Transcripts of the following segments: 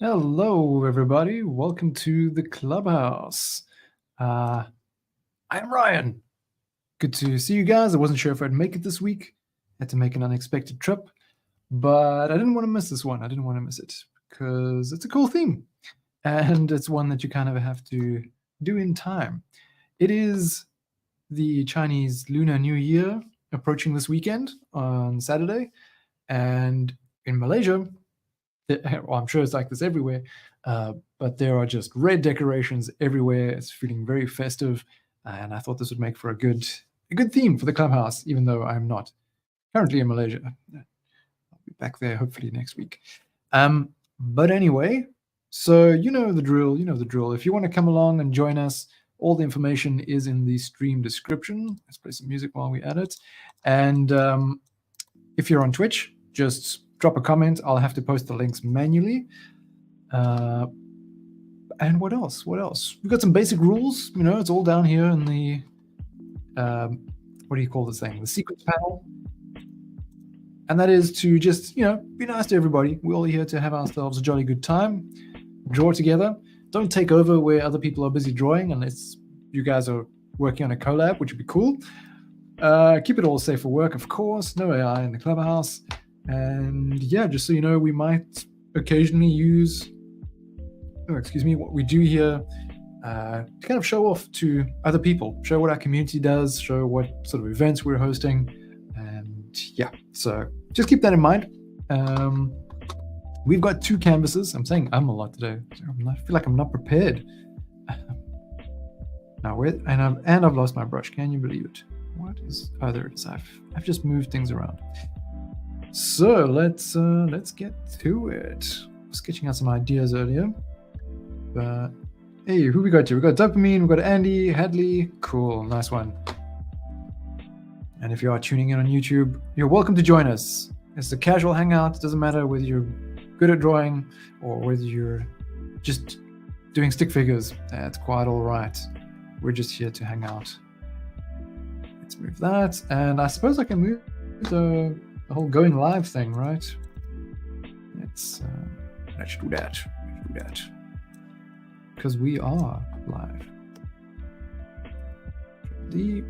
Hello, everybody. Welcome to the Clubhouse. I'm Ryan. Good to see you guys. I wasn't sure if I'd make it this week. Had to make an unexpected trip, but I didn't want to miss this one. I didn't want to miss it because it's a cool theme, and it's one that you kind of have to do in time. It is the Chinese Lunar New Year approaching this weekend on Saturday, and in Malaysia, well, I'm sure it's like this everywhere, but there are just red decorations everywhere. It's feeling very festive, and I thought this would make for a good theme for the clubhouse, even though I'm not currently in Malaysia. I'll be back there hopefully next week. But anyway, so you know the drill. You know the drill. If you want to come along and join us, all the information is in the stream description. Let's play some music while we at it. And if you're on Twitch, just drop a comment. I'll have to post the links manually. And what else? What else? We've got some basic rules. You know, it's all down here in the, what do you call this thing? The secrets panel. And that is to just, you know, be nice to everybody. We're all here to have ourselves a jolly good time. Draw together. Don't take over where other people are busy drawing unless you guys are working on a collab, which would be cool. Keep it all safe for work, of course. No AI in the clubhouse. And yeah, just so you know, we might occasionally use, what we do here to kind of show off to other people, show what our community does, show what sort of events we're hosting. And yeah, so just keep that in mind. We've got 2 canvases. I'm saying a lot today. I feel like I'm not prepared. Now, I've lost my brush. Can you believe it? What is? Oh, there it is. I've just moved things around. So let's get to it. Sketching out some ideas earlier. But hey, who we got here? We got Dopamine, we got Andy, Hadley. Cool, nice one. And if you are tuning in on YouTube, you're welcome to join us. It's a casual hangout. It doesn't matter whether you're good at drawing or whether you're just doing stick figures. That's quite all right. We're just here to hang out. Let's move that. And I suppose I can move the whole going live thing, right? Let's do that. Because we are live. The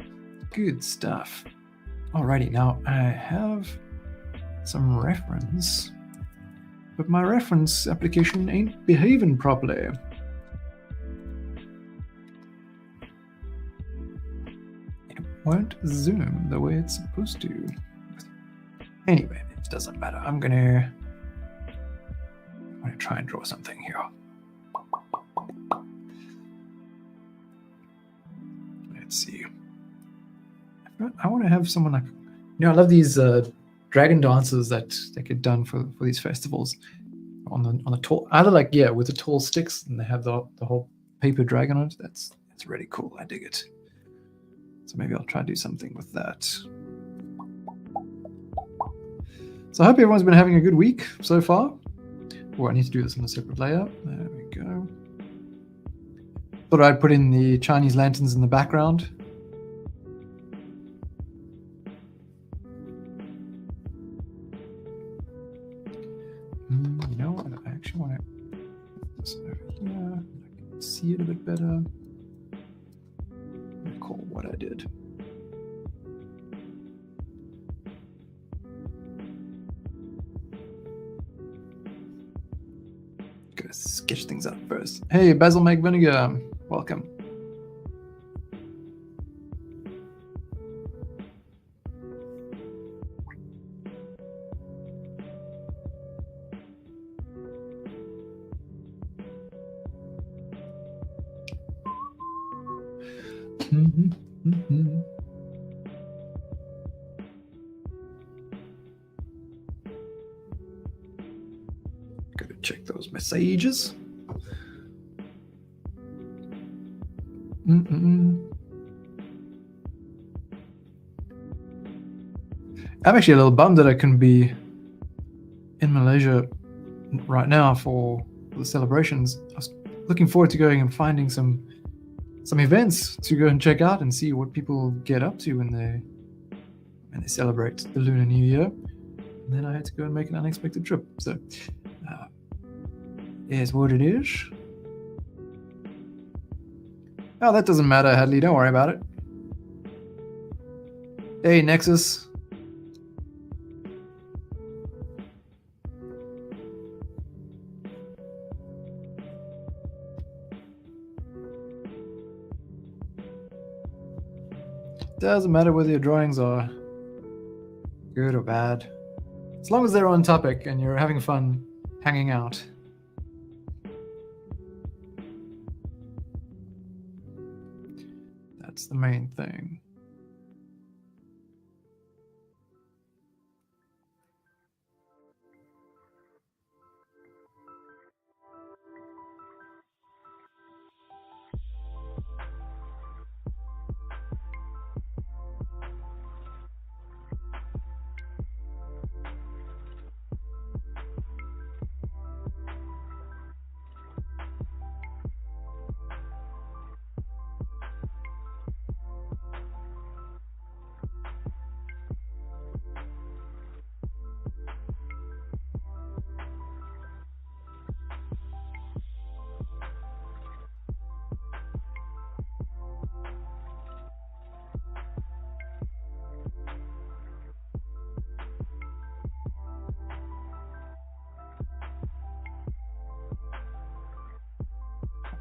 good stuff. Alrighty, now I have some reference, but my reference application ain't behaving properly. It won't zoom the way it's supposed to. Anyway, it doesn't matter. I'm gonna try and draw something here. Let's see. I want to have someone like, you know, I love these dragon dances that get done for these festivals on the tall, either like, yeah, with the tall sticks, and they have the whole paper dragon on it. That's really cool. I dig it. So maybe I'll try to do something with that. So I hope everyone's been having a good week so far. Oh, I need to do this in a separate layer. There we go. Thought I'd put in the Chinese lanterns in the background. You know what? I actually want to put this over here. I can see it a bit better. Recall what I did. Gotta sketch things out first. Hey, Basil Meg Vinegar, welcome. Gotta check those messages. I'm actually a little bummed that I couldn't be in Malaysia right now for the celebrations. I was looking forward to going and finding some events to go and check out and see what people get up to when they celebrate the Lunar New Year. And then I had to go and make an unexpected trip. So is what it is. Oh, that doesn't matter, Hadley. Don't worry about it. Hey, Nexus. Doesn't matter whether your drawings are good or bad. As long as they're on topic and you're having fun hanging out. That's the main thing.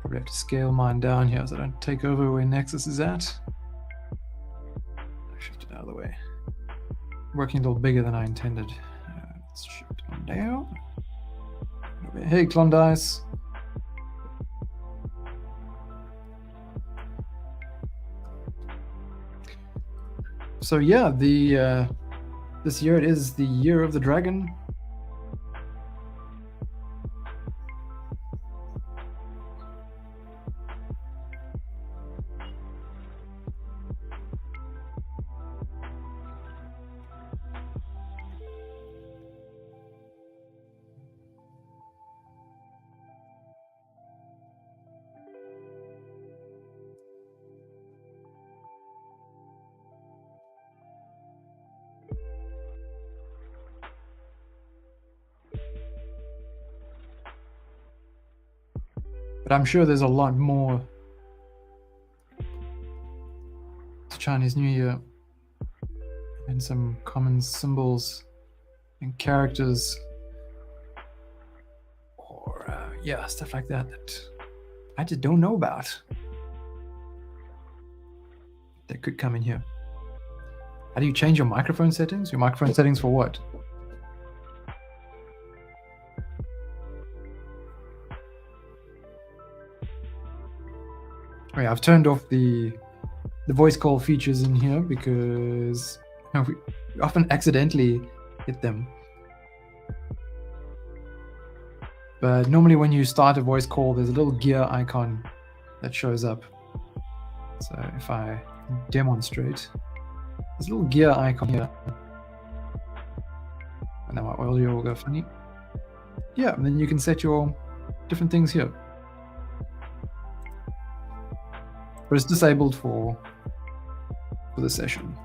Probably have to scale mine down here so I don't take over where Nexus is at. Shift it out of the way. Working a little bigger than I intended. Let's shift on down. Hey, Klondice. So yeah, this year it is the year of the dragon. But I'm sure there's a lot more to Chinese New Year and some common symbols and characters or yeah, stuff like that that I just don't know about that could come in here. How do you change your microphone settings? Your microphone settings for what? Oh yeah, I've turned off the voice call features in here because we often accidentally hit them. But normally when you start a voice call, there's a little gear icon that shows up. So if I demonstrate, there's a little gear icon here. And now my audio will go funny. Yeah, and then you can set your different things here. But it's disabled for the session.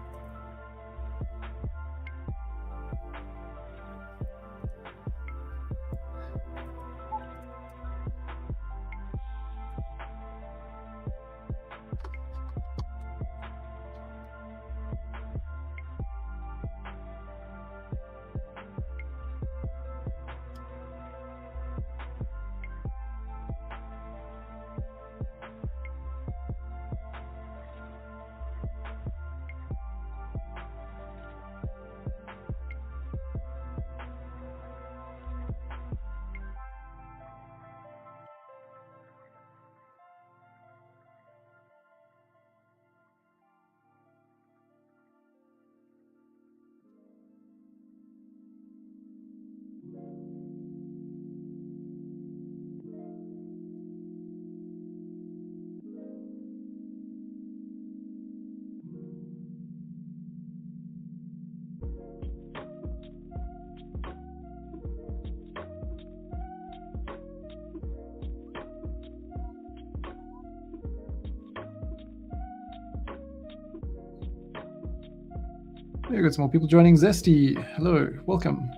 We've got some more people joining. Zesty, hello, welcome.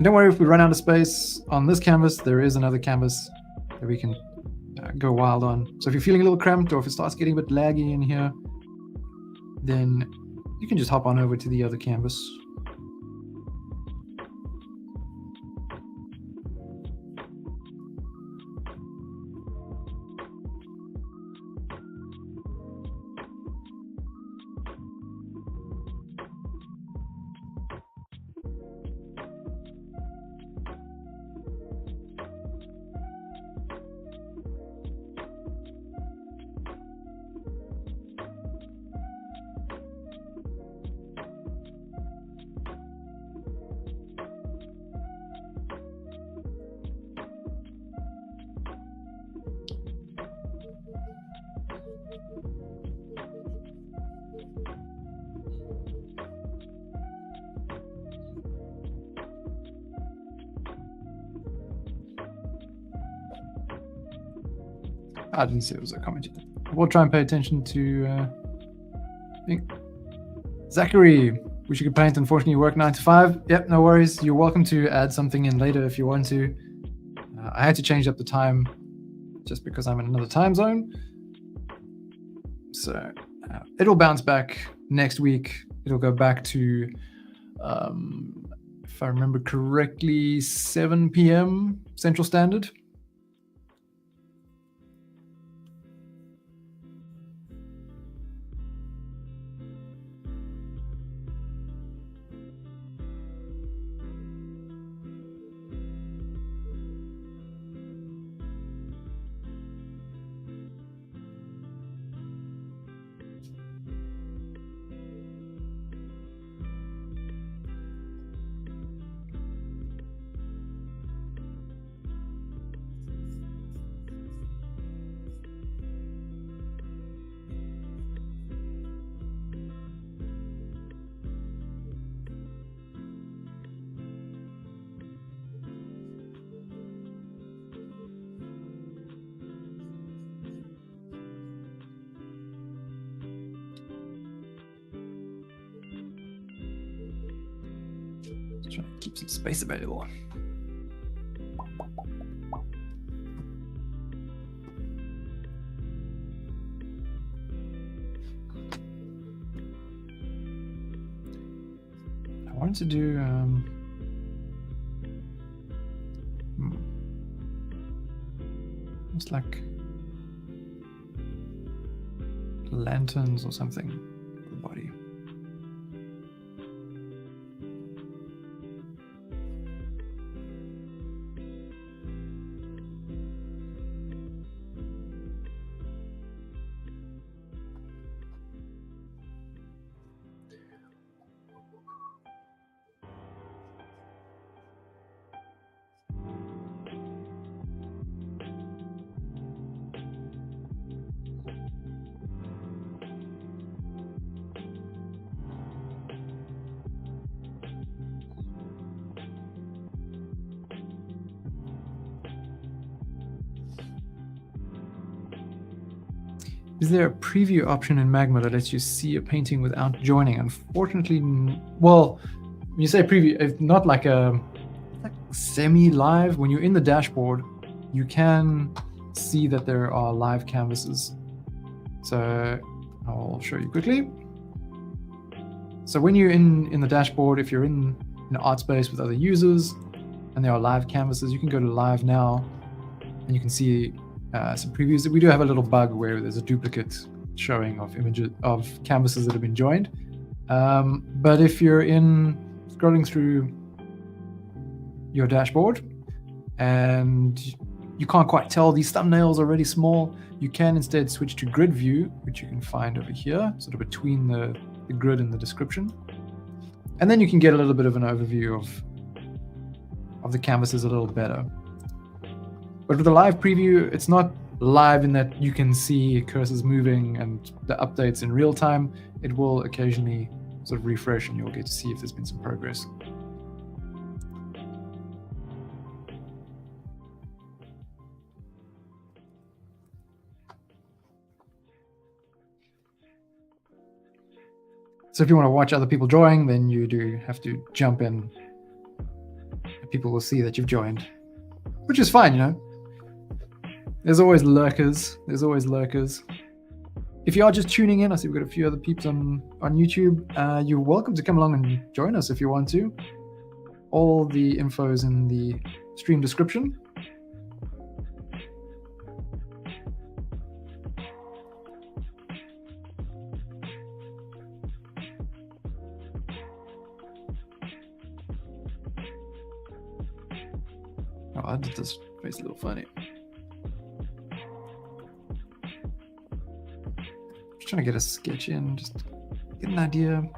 And don't worry if we run out of space on this canvas, there is another canvas that we can go wild on. So if you're feeling a little cramped, or if it starts getting a bit laggy in here, then you can just hop on over to the other canvas. I didn't see it was a comment. We'll try and pay attention to Zachary. Wish you could paint. Unfortunately, you work 9 to 5. Yep, no worries. You're welcome to add something in later if you want to. I had to change up the time just because I'm in another time zone. So it'll bounce back next week. It'll go back to, if I remember correctly, 7 p.m. Central Standard. Trying to keep some space available. I wanted to do it's like lanterns or something for the body. Is there a preview option in Magma that lets you see a painting without joining? Unfortunately, well, when you say preview, it's not like a semi-live. When you're in the dashboard, you can see that there are live canvases. So I'll show you quickly. So when you're in the dashboard, if you're in an Artspace with other users and there are live canvases, you can go to live now and you can see some previews. We do have a little bug where there's a duplicate showing of images of canvases that have been joined. But if you're scrolling through your dashboard and you can't quite tell, these thumbnails are really small, you can instead switch to grid view, which you can find over here, sort of between the grid and the description. And then you can get a little bit of an overview of the canvases a little better. But with the live preview, it's not live in that you can see cursors moving and the updates in real time. It will occasionally sort of refresh and you'll get to see if there's been some progress. So if you want to watch other people drawing, then you do have to jump in people will see that you've joined, which is fine, you know. There's always lurkers. There's always lurkers. If you are just tuning in, I see we've got a few other peeps on YouTube. You're welcome to come along and join us if you want to. All the info is in the stream description. Oh, I did this face a little funny. Just trying to get a sketch in, just get an idea,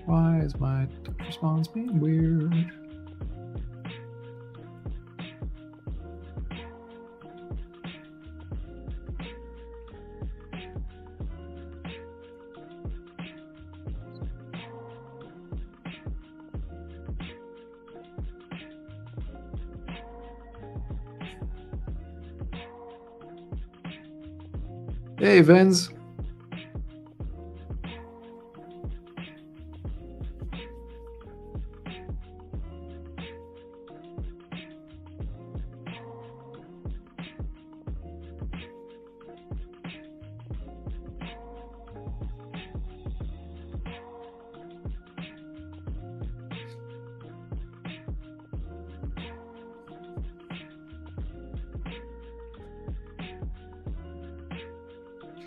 Why is my touch response being weird? Hey, Vince.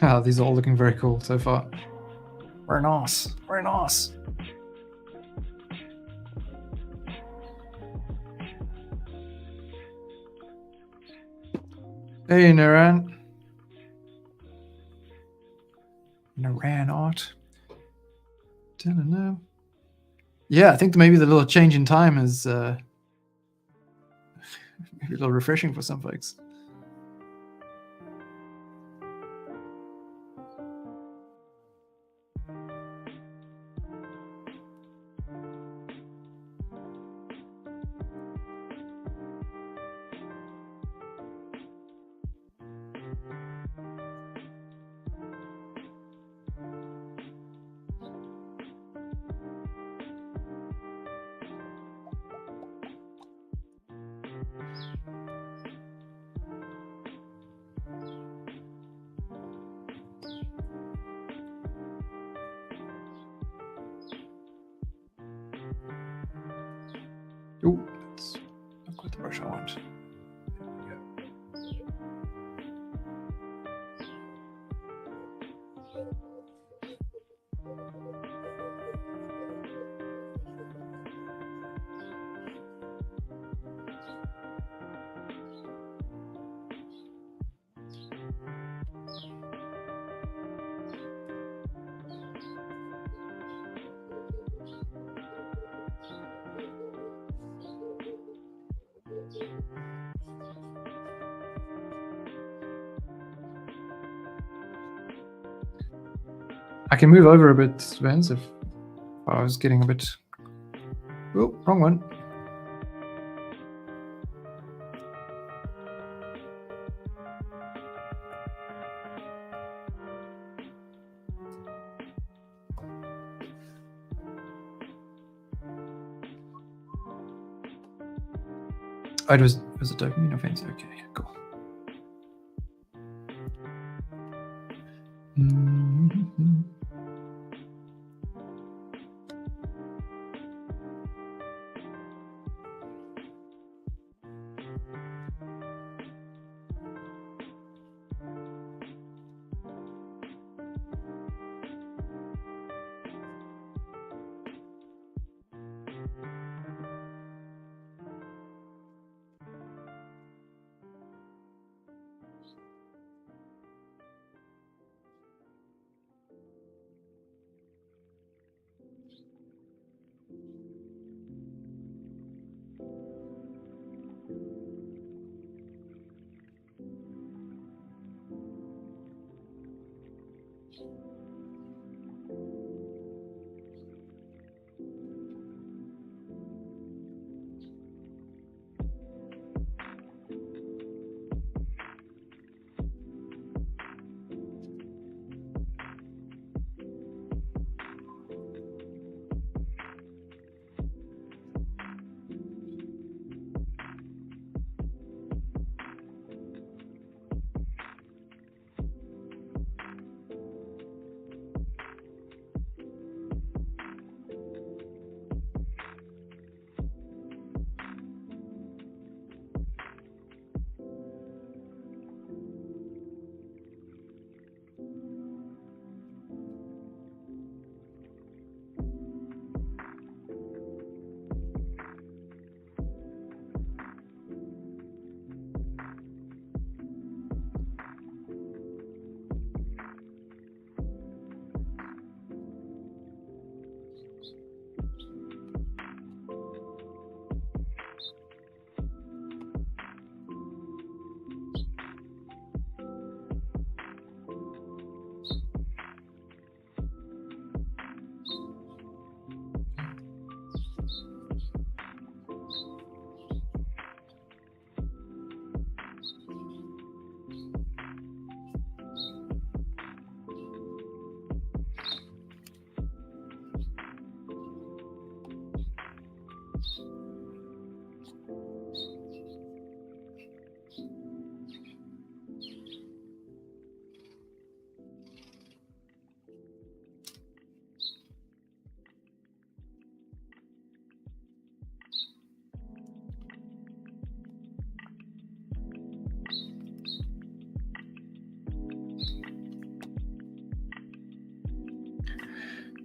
Ah, these are all looking very cool so far. Very nice. Very nice. Hey, Naran. Naran art. Don't know. Yeah, I think maybe the little change in time is maybe a little refreshing for some folks. Oh, that's not quite the brush I want. I can move over a bit, Vance, if I was getting a bit... Oh, wrong one. Oh, it was a dopamine offense. Okay, cool. Mm-hmm.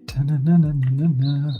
Ta-na-na-na-na-na.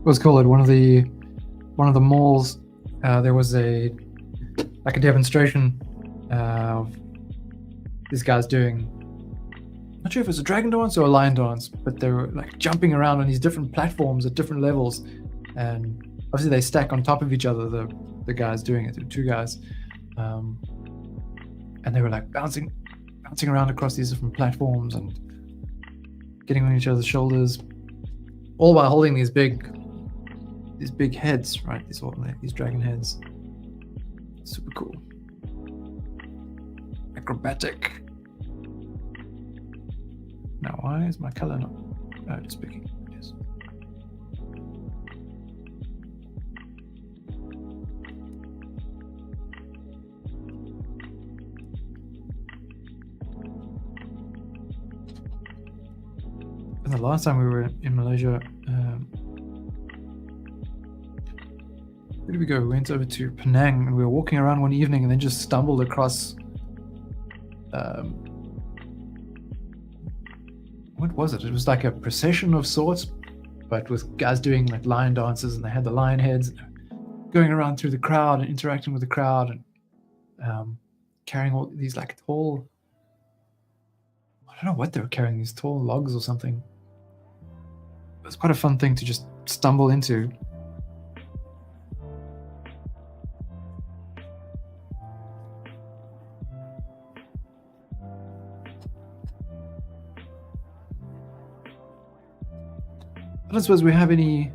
What's called one of the malls. There was a demonstration of these guys doing. Not sure if it was a dragon dance or a lion dance, but they were like jumping around on these different platforms at different levels, and obviously they stack on top of each other. The guys doing it, the two guys, and they were like bouncing around across these different platforms and getting on each other's shoulders, all while holding these big heads, right? These dragon heads. Super cool. Acrobatic. Now, why is my color not? Oh, it's picking. Yes. And the last time we were in Malaysia, where did we go? We went over to Penang, and we were walking around one evening, and then just stumbled across. What was it? It was like a procession of sorts, but with guys doing like lion dances, and they had the lion heads going around through the crowd and interacting with the crowd, and carrying all these like tall. I don't know what they were carrying, these tall logs or something. It was quite a fun thing to just stumble into. I don't suppose we have any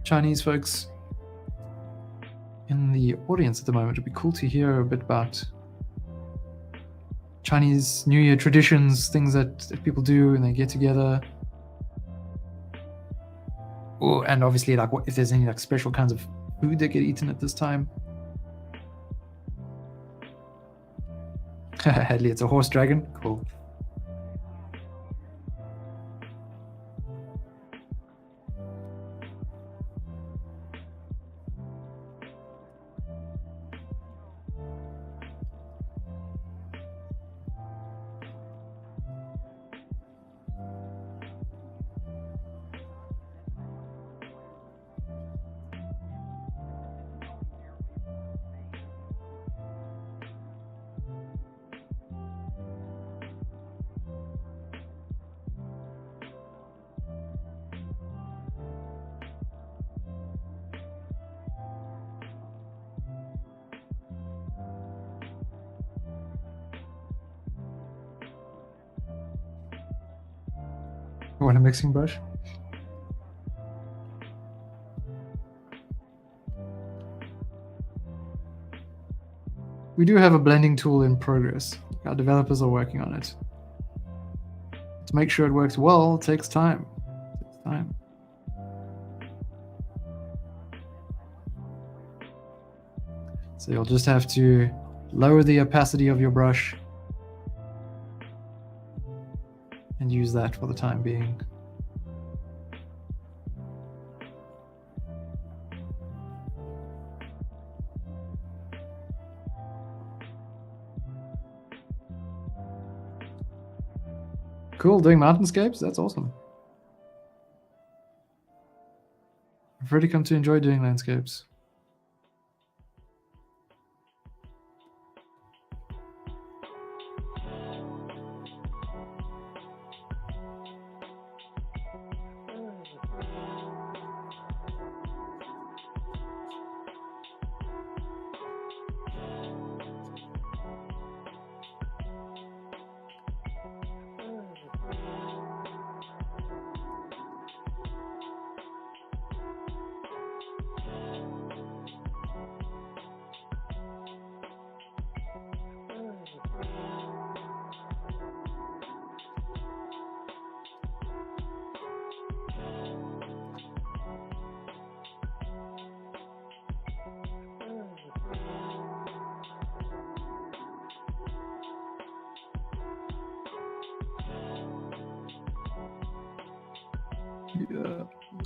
Chinese folks in the audience at the moment. It'd be cool to hear a bit about Chinese New Year traditions, things that people do when they get together. Oh, and obviously, like, if there's any like special kinds of food that get eaten at this time. Hadley, it's a horse dragon. Cool. You want a mixing brush? We do have a blending tool in progress. Our developers are working on it. To make sure it works well takes time. So you'll just have to lower the opacity of your brush and use that for the time being. Cool, doing mountainscapes? That's awesome. I've really come to enjoy doing landscapes.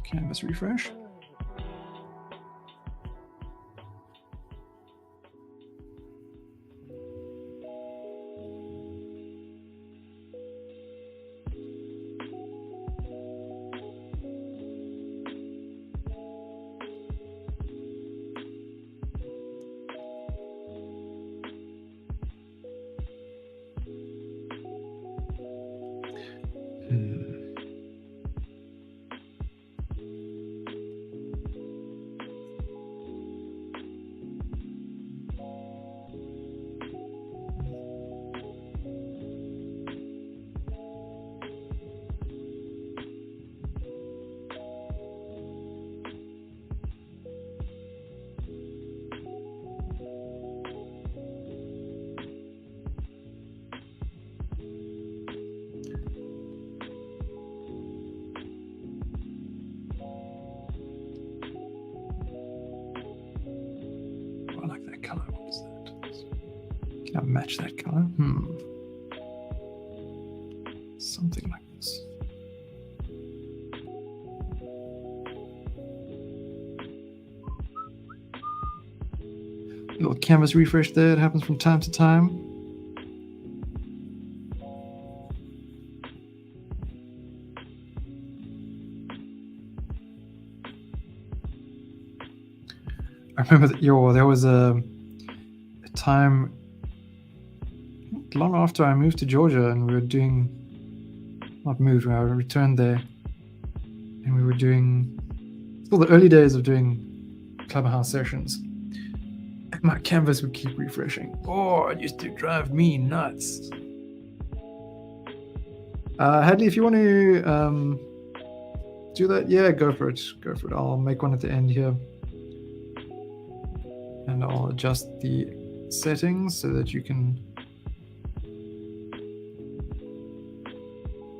canvas refresh. I like that color. What is that? Can I match that color? Something like this. Little canvas refresh there. It happens from time to time. I remember that there was a time long after I moved to Georgia, and we were I returned there, and we were doing still the early days of doing Clubhouse sessions. And my canvas would keep refreshing. Oh, it used to drive me nuts. Hadley, if you want to do that, yeah, go for it. Go for it. I'll make one at the end here. And I'll adjust the settings so that you can...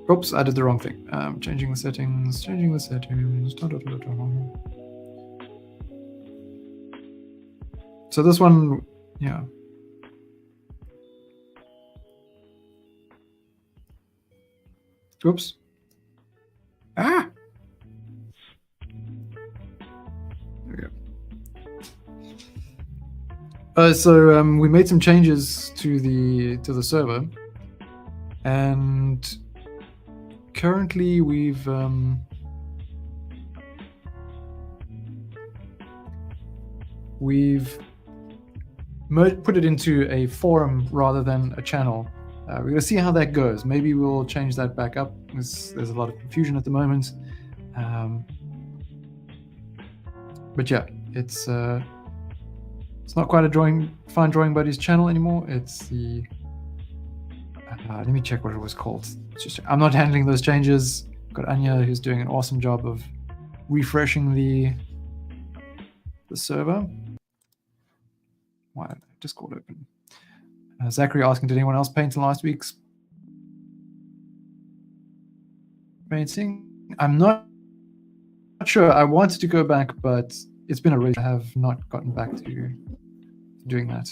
Oops, I did the wrong thing. Changing the settings. Da, da, da, da. So this one, yeah. Oops. Ah! There we go. So we made some changes to the server, and currently we've put it into a forum rather than a channel. We're going to see how that goes. Maybe we'll change that back up. There's a lot of confusion at the moment. But yeah, it's not quite a Fine Drawing Buddies channel anymore. It's the... let me check what it was called. I'm not handling those changes. I've got Anya, who's doing an awesome job of refreshing the server. Why did Discord open? Zachary asking, did anyone else paint in last week's painting? I'm not sure. I wanted to go back, but it's been a race. I have not gotten back to doing that.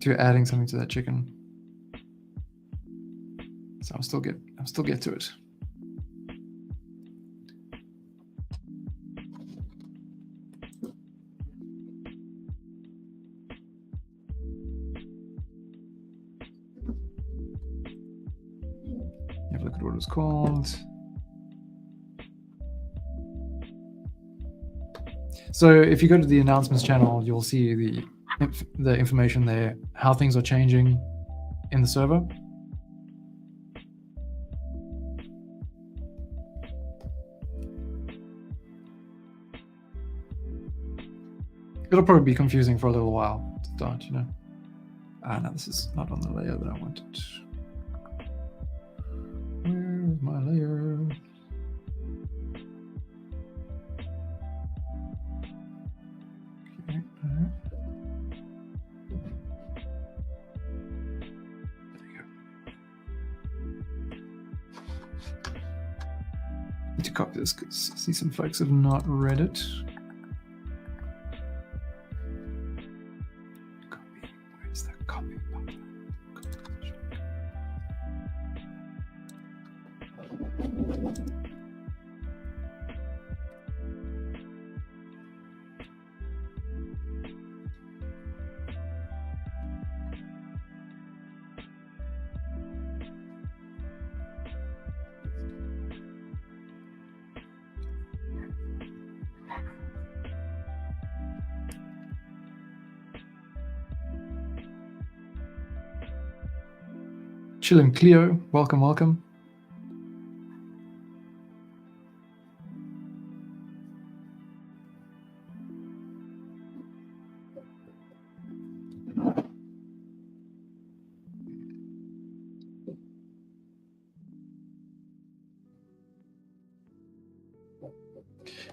To adding something to that chicken. So I'll still get to it. Have a look at what it was called. So if you go to the announcements channel, you'll see the information there, how things are changing in the server. It'll probably be confusing for a little while to start, you know. No, this is not on the layer that I wanted. Where's my layer? Okay, there you go. Need to copy this because I see some folks have not read it. Chillin' Cleo, welcome, welcome.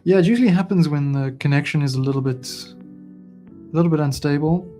Yeah, it usually happens when the connection is a little bit unstable.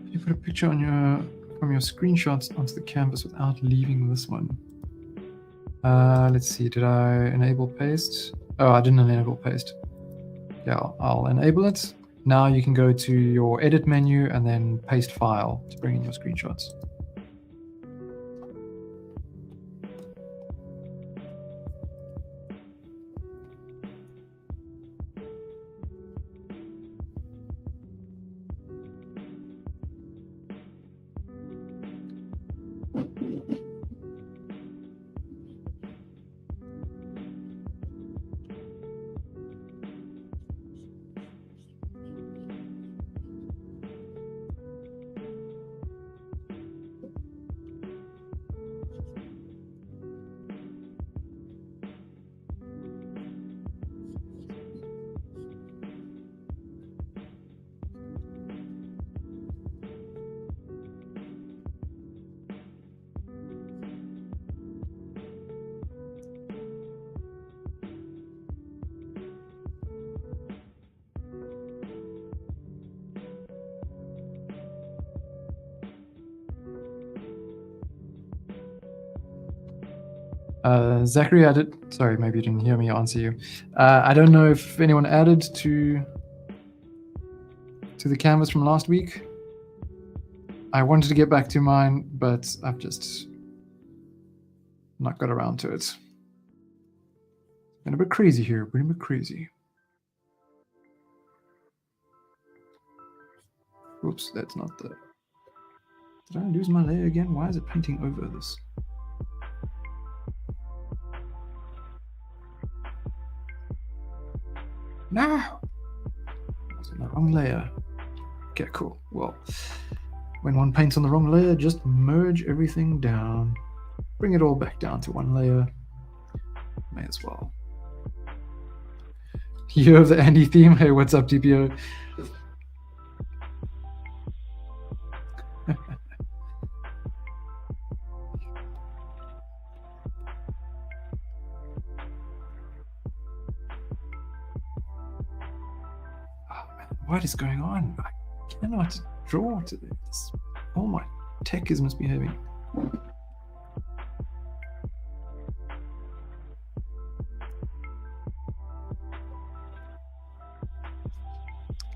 You put a picture on from your screenshots onto the canvas without leaving this one. Let's see, did I enable paste? Oh, I didn't enable paste. Yeah, I'll enable it. Now you can go to your edit menu and then paste file to bring in your screenshots. Zachary added, sorry, maybe you didn't hear me answer you. I don't know if anyone added to the canvas from last week. I wanted to get back to mine, but I've just not got around to it. Been a bit crazy here, been a bit crazy. Oops, that's not the... Did I lose my layer again? Why is it painting over this? No! I was in the wrong layer. Okay, cool. Well, when one paints on the wrong layer, just merge everything down. Bring it all back down to one layer. May as well. You have the Andy theme. Hey, what's up, TPO? What is going on? I cannot draw to this. All my tech is misbehaving.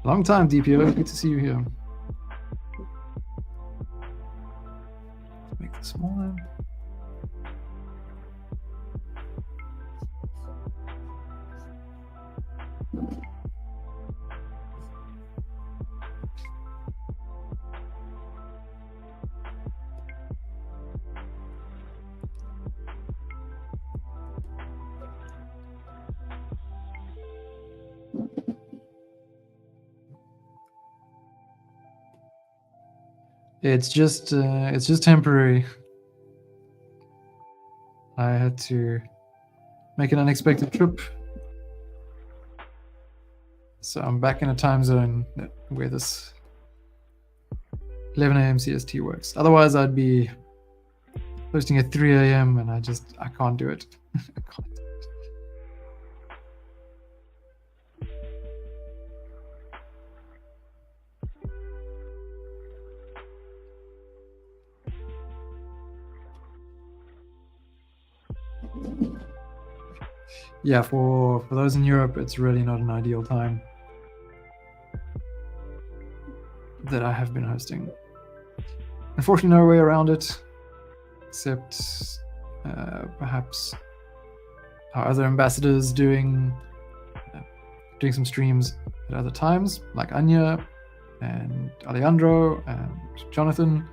Long time, DPO. Good to see you here. Make this smaller. It's just temporary. I had to make an unexpected trip, so I'm back in a time zone where this 11 a.m. CST works. Otherwise, I'd be posting at 3 a.m. and I can't do it. I can't. Yeah, for those in Europe, it's really not an ideal time. that I have been hosting. Unfortunately, no way around it, except perhaps our other ambassadors doing some streams at other times, like Anya and Alejandro and Jonathan.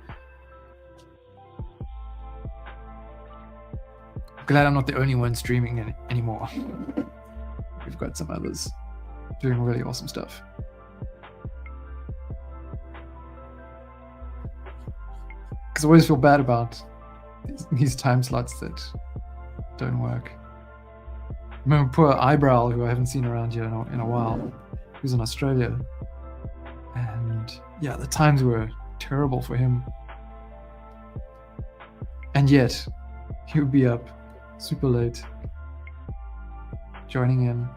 Glad I'm not the only one streaming anymore. We've got some others doing really awesome stuff. Because I always feel bad about these time slots that don't work. Remember poor Eyebrow, who I haven't seen around here in a while, who's in Australia. And yeah, the times were terrible for him. And yet, he would be up super late, joining in.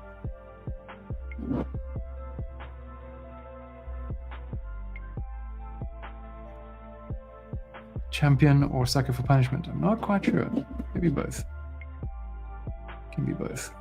Champion or sucker for punishment? I'm not quite sure. Maybe both. Can be both.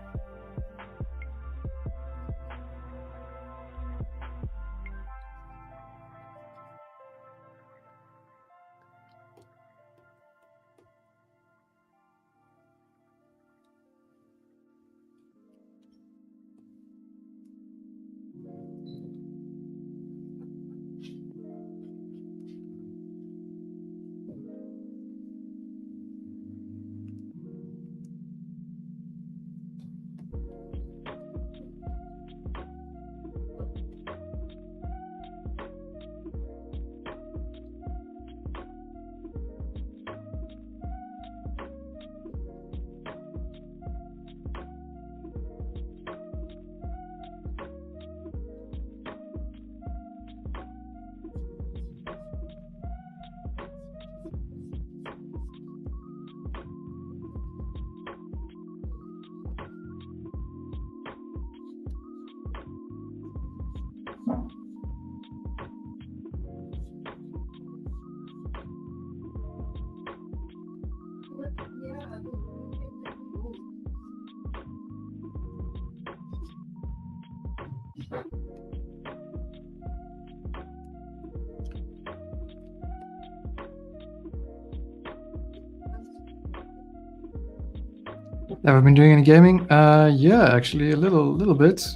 Have I been doing any gaming? Yeah, actually a little bit.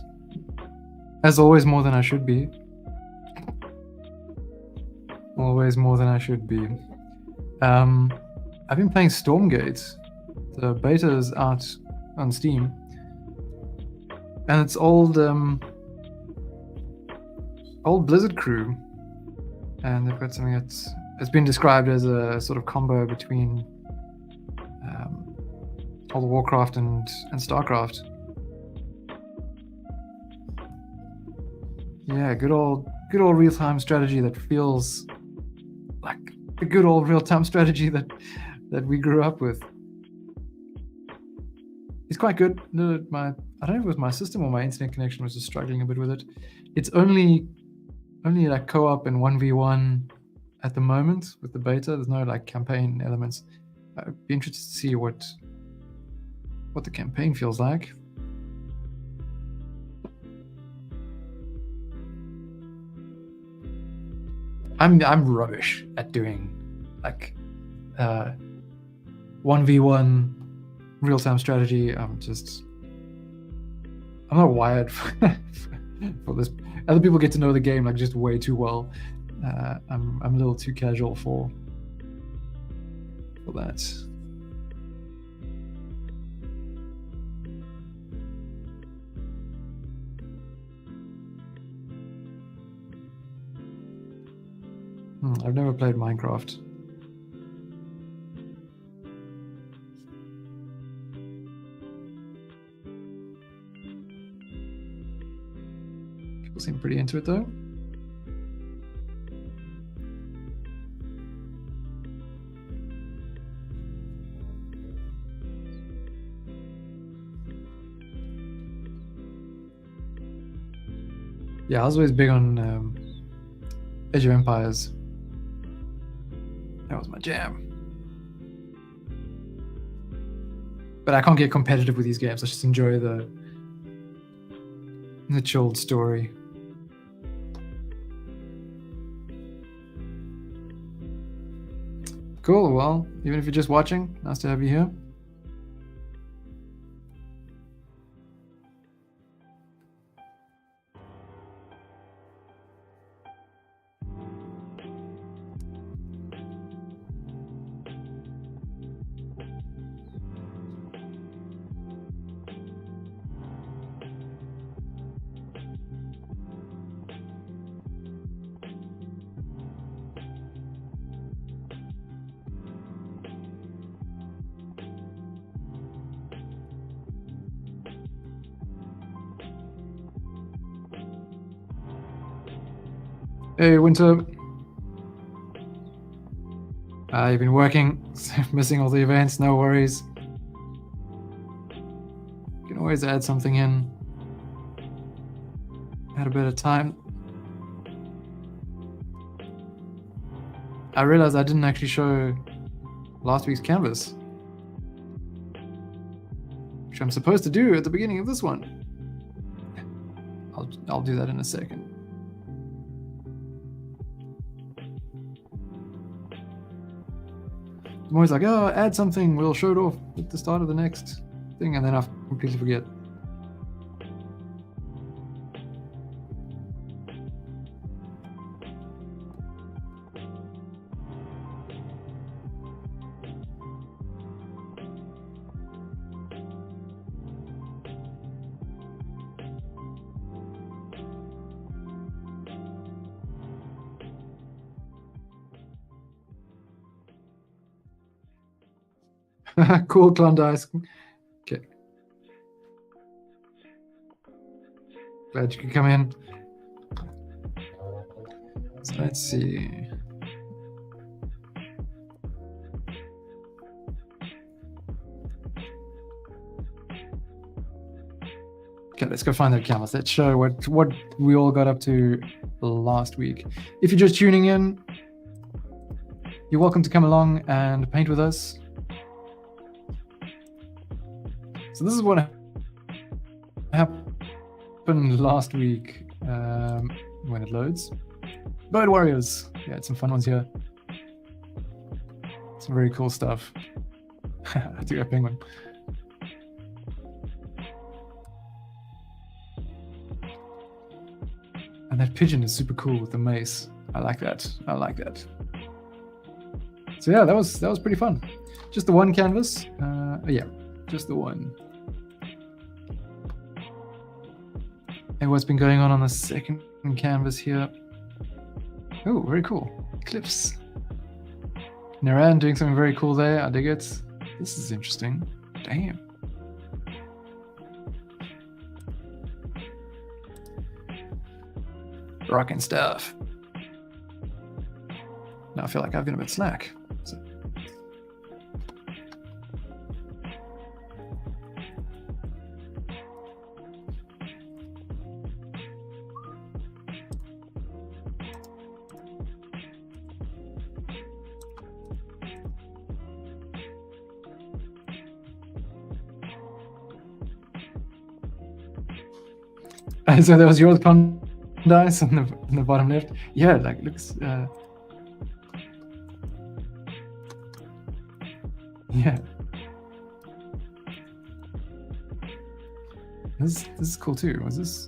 As always, more than I should be. Always more than I should be. I've been playing Stormgate. The beta is out on Steam, and it's old Blizzard crew, and they've got something that's been described as a sort of combo between World of Warcraft and StarCraft. Yeah, good old real-time strategy that feels like the good old real-time strategy that we grew up with. It's quite good. I don't know if it was my system or my internet connection was just struggling a bit with it. It's only like co-op and 1v1 at the moment with the beta. There's no like campaign elements. I'd be interested to see what the campaign feels like. I'm rubbish at doing like 1v1 real-time strategy. I'm not wired for this. Other people get to know the game like just way too well. I'm a little too casual for that. I've never played Minecraft. People seem pretty into it though. Yeah, I was always big on Age of Empires. That was my jam. But I can't get competitive with these games. I just enjoy the chilled story. Cool. Well, even if you're just watching, nice to have you here. Hey, Winter. You've been working, missing all the events, no worries. You can always add something in. Had a bit of time. I realized I didn't actually show last week's canvas, which I'm supposed to do at the beginning of this one. I'll do that in a second. I'm always like, oh, add something, we'll show it off at the start of the next thing, and then I completely forget. Cool, Klondike. Okay. Glad you could come in. So let's see. Okay, let's go find that canvas. Let's show what we all got up to last week. If you're just tuning in, you're welcome to come along and paint with us. So this is what happened last week when it loads. Bird Warriors. Yeah, had some fun ones here. Some very cool stuff. I do a penguin. And that pigeon is super cool with the mace. I like that. I like that. So yeah, that was pretty fun. Just the one canvas. Yeah, just the one. And what's been going on the second canvas here? Oh, very cool. Cliffs. Naran doing something very cool there. I dig it. This is interesting. Damn. Rocking stuff. Now I feel like I've been a bit slack. So. So that was your dice in the bottom left. Yeah, like looks. Yeah. This is cool too. Was this?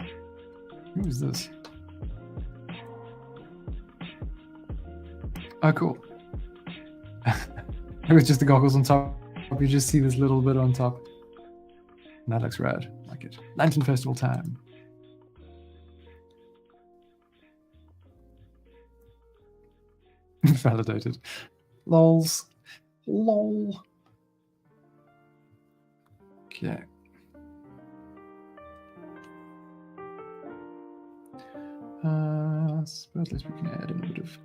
Who is this? Oh, cool. It was just the goggles on top. You just see this little bit on top. And that looks rad. I like it. Lantern Festival time. Validated. Lols. Lol. Okay. Suppose we can add a bit of.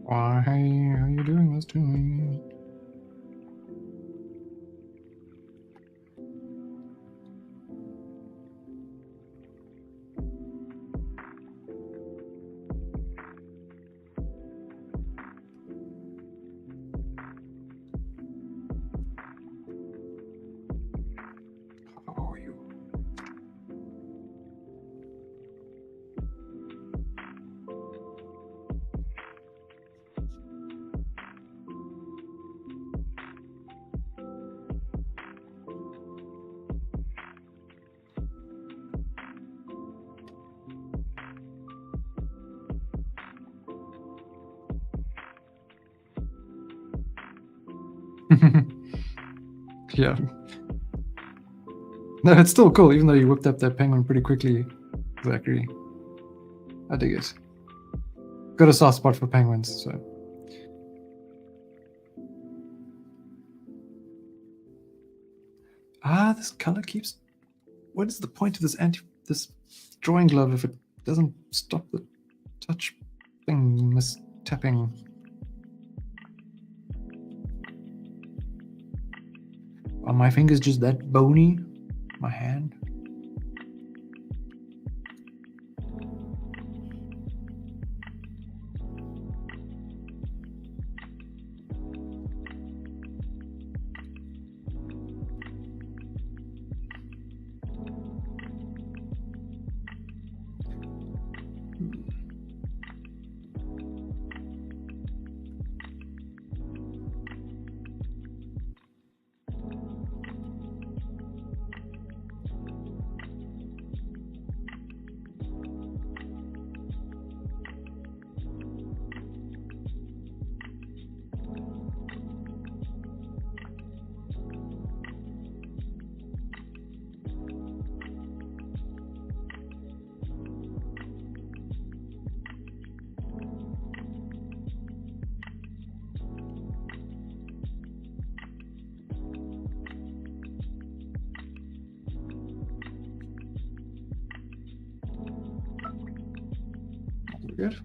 Why are you doing this to me? How are you? Yeah. No, it's still cool, even though you whipped up that penguin pretty quickly, Zachary. I dig it. Got a soft spot for penguins, so. This color keeps. What is the point of this drawing glove if it doesn't stop the touch thing mistapping? Are my fingers just that bony? My hand? Good.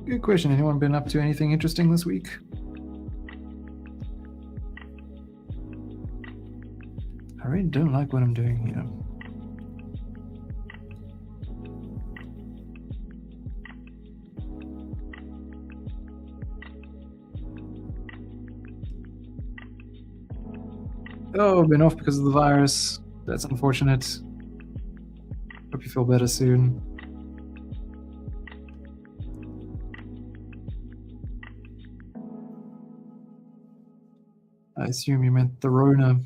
Good question. Anyone been up to anything interesting this week? I really don't like what I'm doing here. Oh, been off because of the virus. That's unfortunate. Hope you feel better soon. I assume you meant the Rona.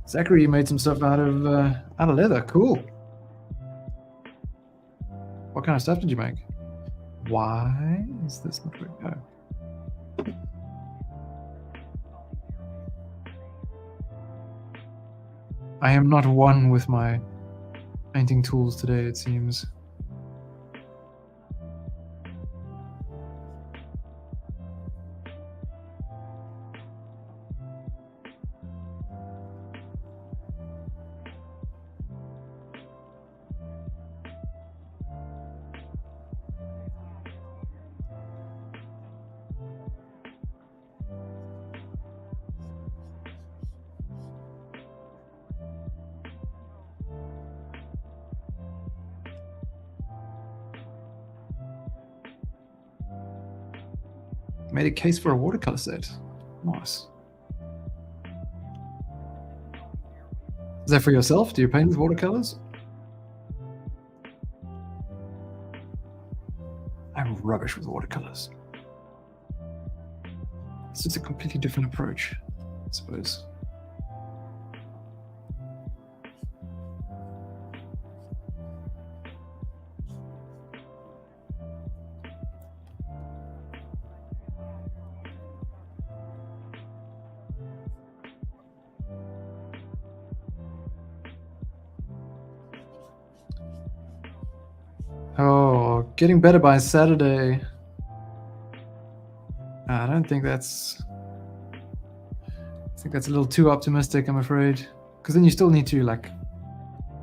Zachary, you made some stuff out of leather. Cool. What kind of stuff did you make? Why is this not working? Oh. I am not one with my painting tools today, it seems. Made a case for a watercolor set. Nice. Is that for yourself? Do you paint with watercolors? I'm rubbish with watercolors. It's just a completely different approach, I suppose. Getting better by Saturday. I don't think that's... I think that's a little too optimistic, I'm afraid. Because then you still need to, like,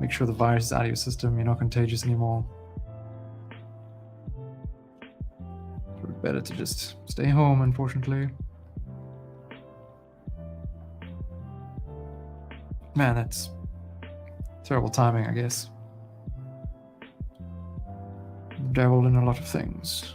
make sure the virus is out of your system, you're not contagious anymore. Better to just stay home, unfortunately. Man, that's terrible timing, I guess. Dabbled in a lot of things.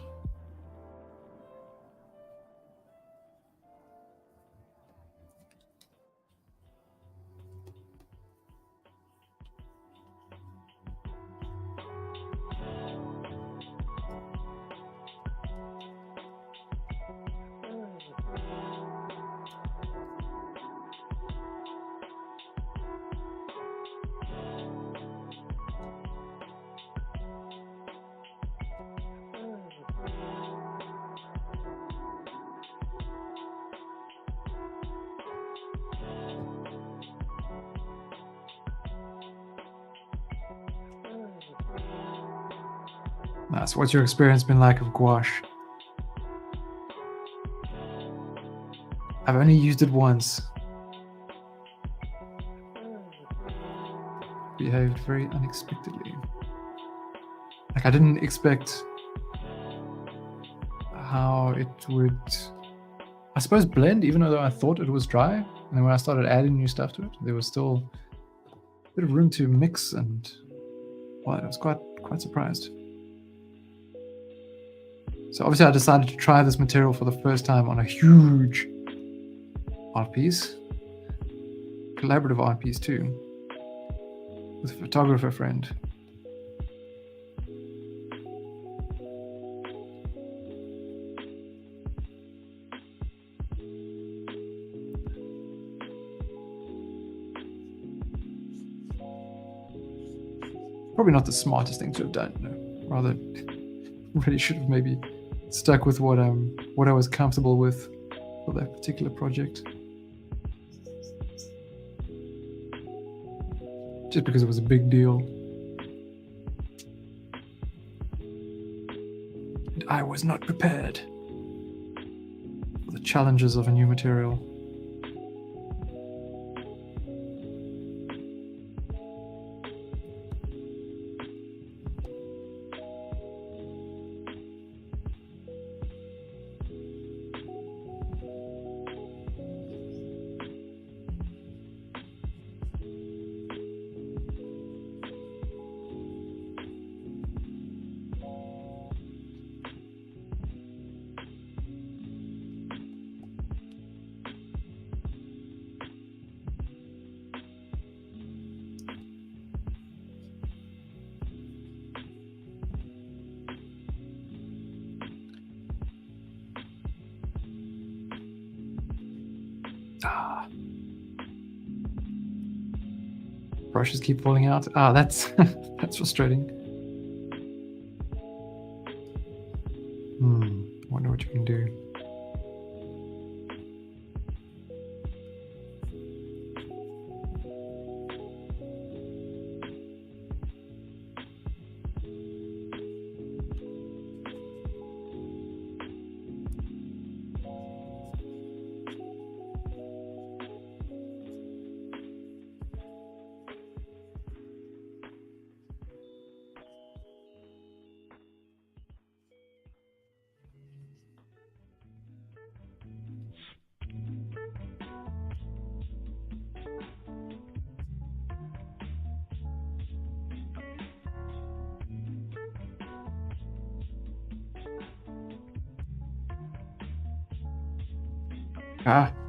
Nice. What's your experience been like of gouache? I've only used it once. Behaved very unexpectedly. Like, I didn't expect how it would, I suppose, blend, even though I thought it was dry. And then when I started adding new stuff to it, there was still a bit of room to mix, and well, I was quite surprised. So obviously I decided to try this material for the first time on a huge art piece, collaborative art piece too, with a photographer friend. Probably not the smartest thing to have done. No. Rather, really should have maybe stuck with what I was comfortable with for that particular project. Just because it was a big deal. And I was not prepared for the challenges of a new material. Brushes keep falling out. That's that's frustrating. Wonder what you can do.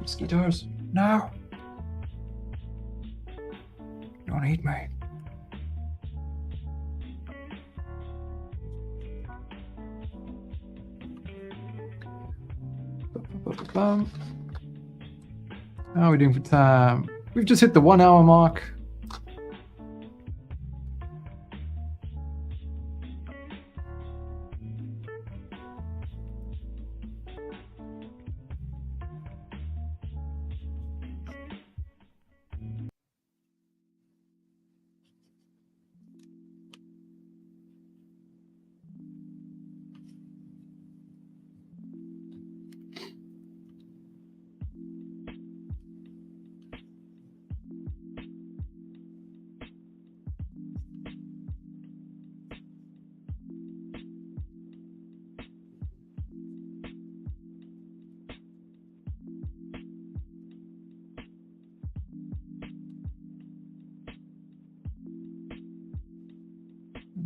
Mosquitoes. No. Don't eat me. How are we doing for time? We've just hit the 1 hour mark.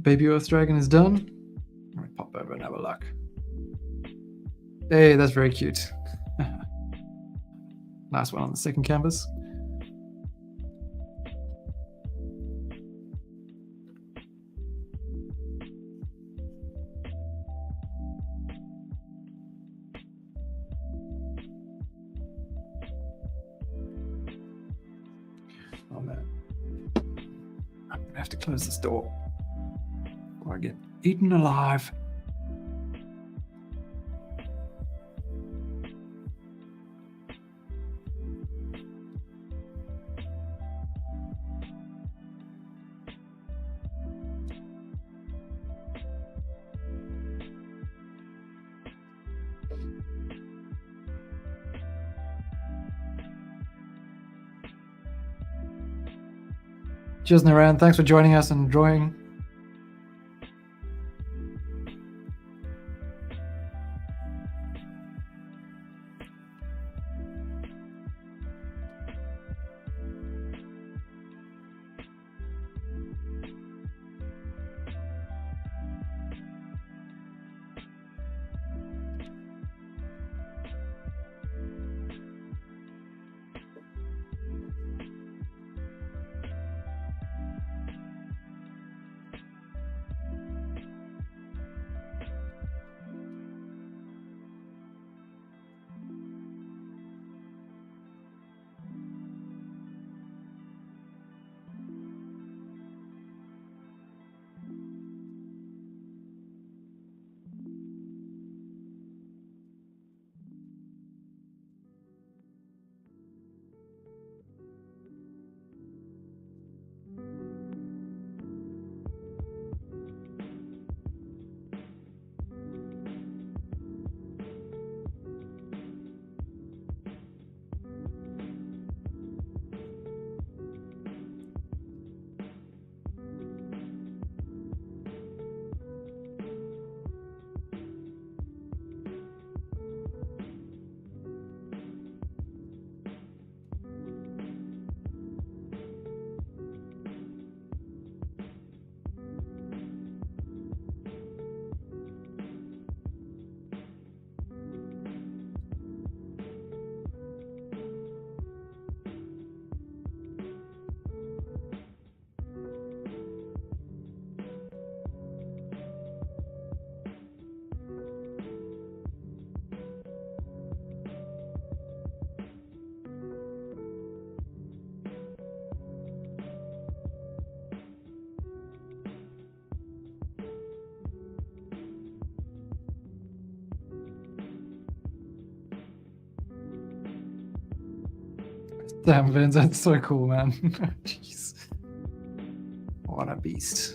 baby Earth Dragon is done. Let me pop over and have a look. Hey, that's very cute. Nice one on the second canvas. Oh man. I'm gonna have to close this door or I get eaten alive. Cheers, Naran. Thanks for joining us and enjoying. Damn, Vince, that's so cool, man. Jeez. What a beast.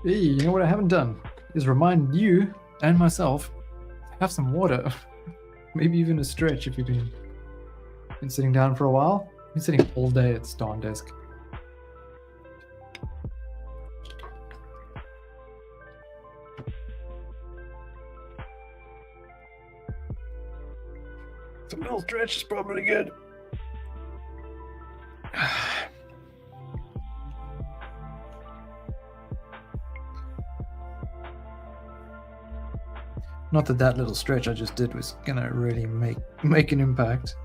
Hey, you know what I haven't done is remind you and myself to have some water. Maybe even a stretch if you've been sitting down for a while. I've been sitting all day at Starn Desk. A little stretch is probably good. Not that little stretch I just did was gonna really make an impact.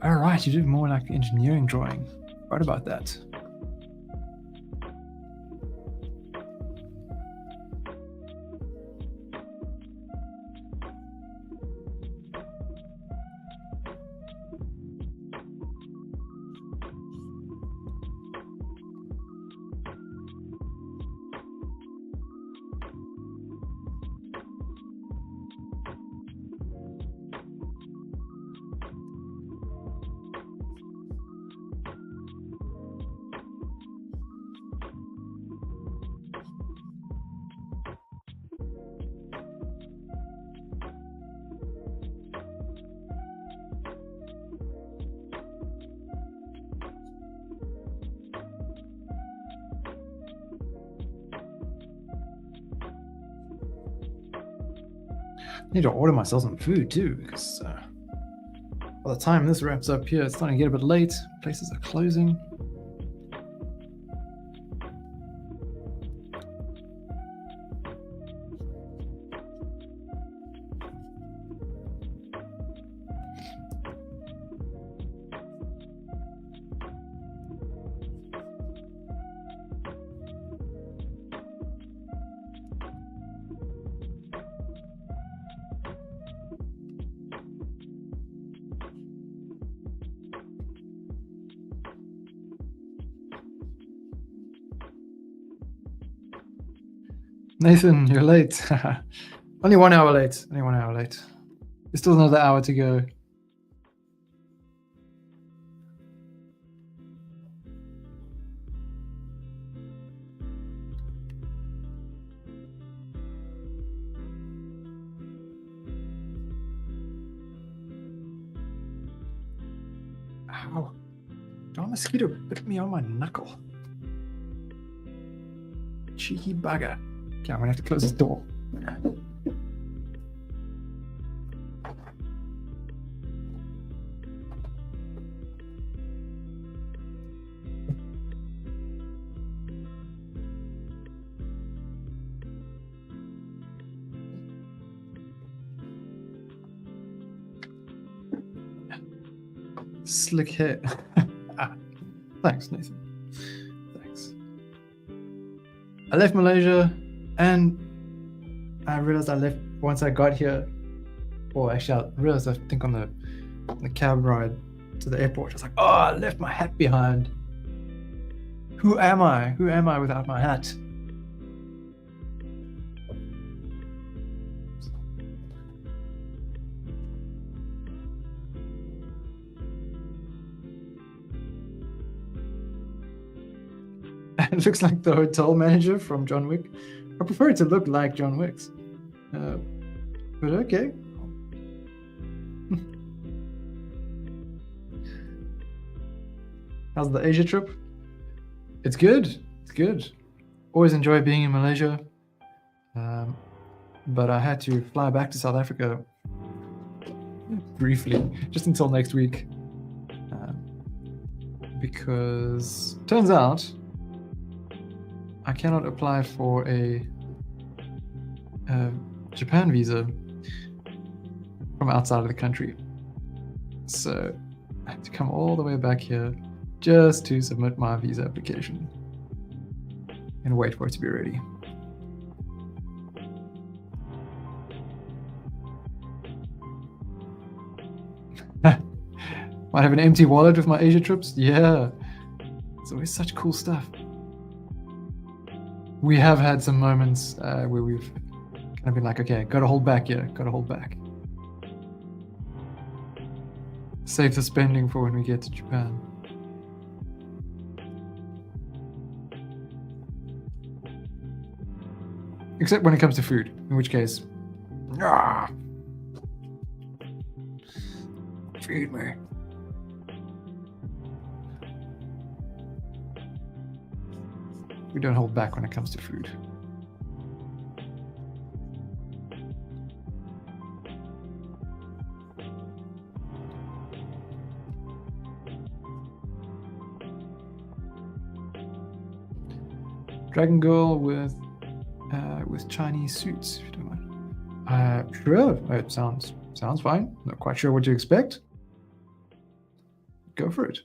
All right, you did more like engineering drawing. Right about that. I need to order myself some food too, because by the time this wraps up here, it's starting to get a bit late. Places are closing. Nathan, you're late. Only 1 hour late. Only 1 hour late. There's still another hour to go. Ow. Don't mosquito bit me on my knuckle. Cheeky bugger. Okay, I'm gonna have to close this door. Slick hit. Thanks, Nathan. Thanks. I left Malaysia and I realized I left once I got here. Well, actually, I realized I think on the cab ride to the airport, I was like, oh, I left my hat behind. Who am I? Who am I without my hat? It looks like the hotel manager from John Wick. I prefer it to look like John Wick's. But okay. How's the Asia trip? It's good. It's good. Always enjoy being in Malaysia. But I had to fly back to South Africa briefly, just until next week. Because turns out I cannot apply for a Japan visa from outside of the country. So I have to come all the way back here just to submit my visa application and wait for it to be ready. Might have an empty wallet with my Asia trips. Yeah, it's always such cool stuff. We have had some moments where we've kind of been like, okay, gotta hold back here, gotta hold back. Save the spending for when we get to Japan. Except when it comes to food, in which case, feed me. We don't hold back when it comes to food. Dragon Girl with Chinese suits, if you don't mind. Sure, it sounds fine. Not quite sure what to expect. Go for it.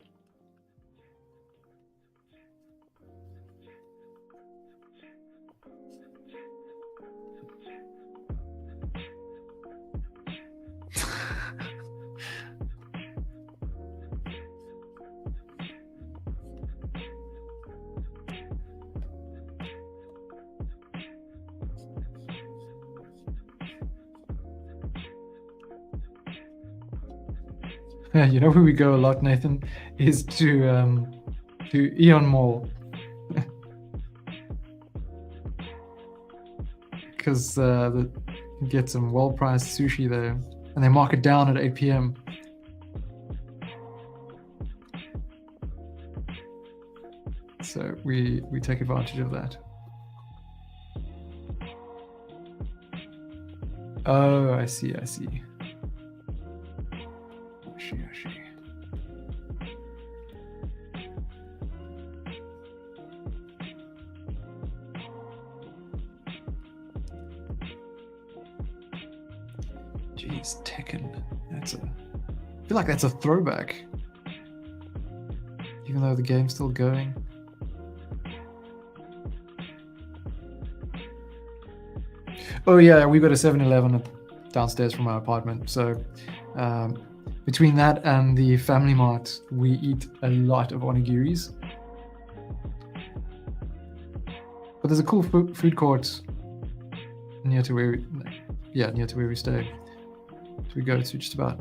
You know where we go a lot, Nathan, is to Eon Mall. Because you get some well-priced sushi there, and they mark it down at 8 p.m. So we take advantage of that. Oh, I see. Jeez, Tekken. I feel like that's a throwback. Even though the game's still going. Oh yeah, we got a 7-Eleven downstairs from our apartment. So between that and the Family Mart, we eat a lot of onigiris. But there's a cool food court near to where we stay. So we go to just about,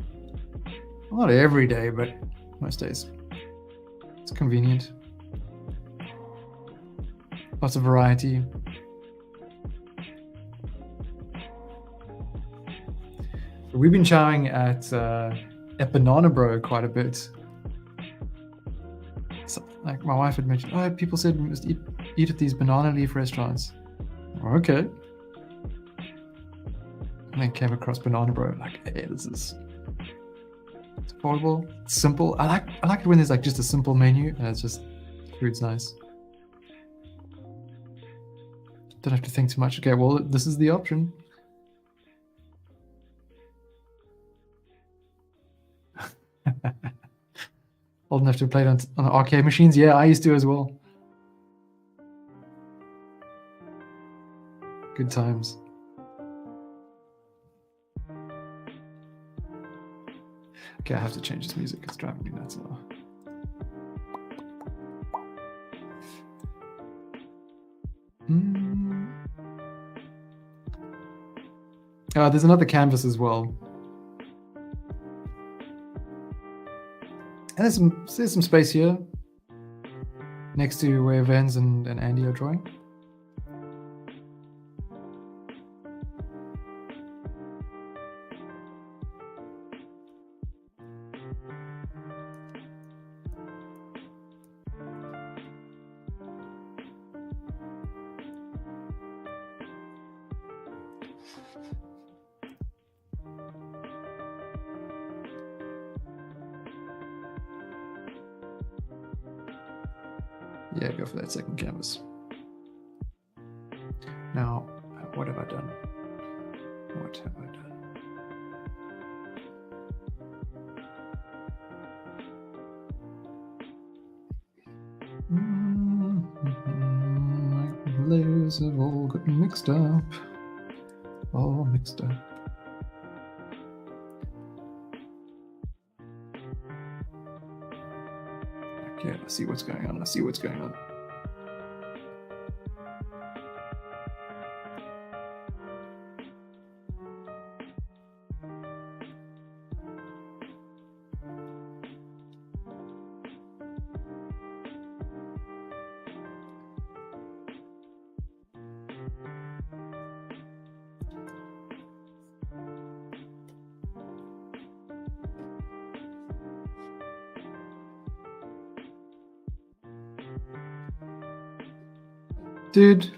not every day, but most days. It's convenient. Lots of variety. We've been chowing at Banana Bro quite a bit. So, like my wife had mentioned, people said we must eat at these banana leaf restaurants. Okay. And then came across Banana Bro, like, hey, it's affordable, it's simple. I like it when there's like just a simple menu and it's just food's nice. Don't have to think too much. Okay, well, this is the option. Old enough to play it on arcade machines? Yeah, I used to as well. Good times. Okay, I have to change this music. It's driving me nuts now. There's another canvas as well. And there's some space here. next to where Vens and Andy are drawing. Yeah, go for that second canvas. Now, what have I done? What have I done? My layers have all gotten mixed up. All mixed up. Okay, I see what's going on. I see what's going on. Dude.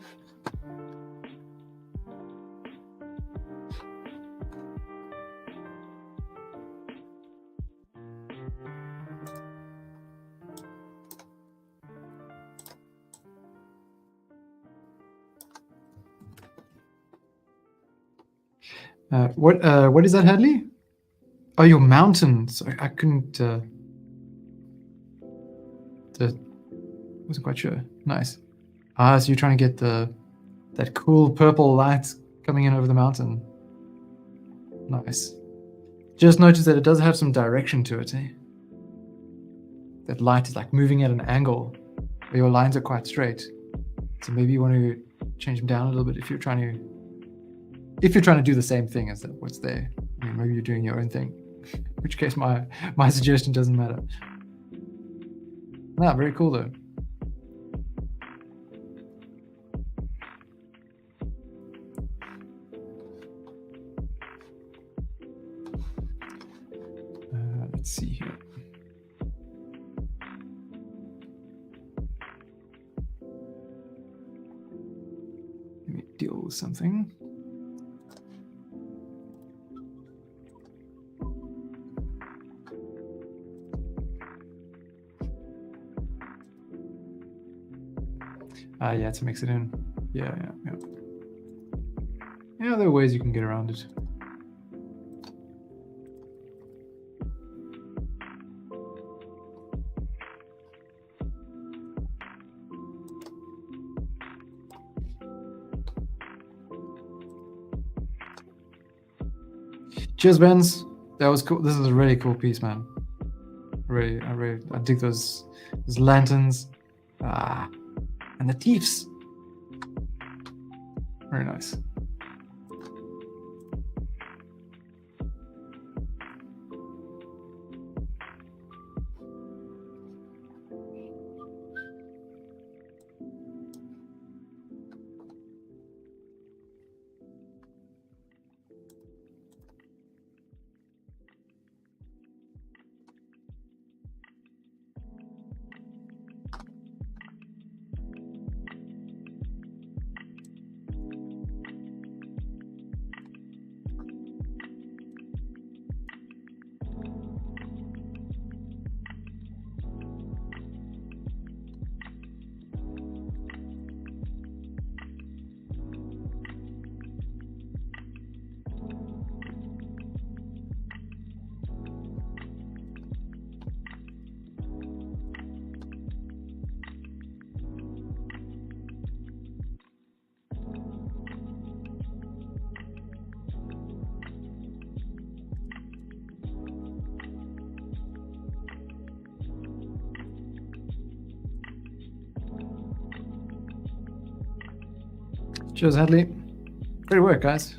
What is that, Hadley? Oh, your mountain. Sorry, I couldn't. Wasn't quite sure. Nice. Ah, so you're trying to get that cool purple light coming in over the mountain. Nice. Just notice that it does have some direction to it. Eh? That light is like moving at an angle, where your lines are quite straight. So maybe you want to change them down a little bit if you're trying to do the same thing as what's there. I mean, maybe you're doing your own thing. In which case, my suggestion doesn't matter. Ah, very cool though. Let's see here. Let me deal with something. Yeah, to mix it in. Yeah. Yeah, there are ways you can get around it. Cheers, Benz. That was cool. This is a really cool piece, man. I dig those lanterns. And the thieves. Very nice. Cheers, Hadley. Great work, guys.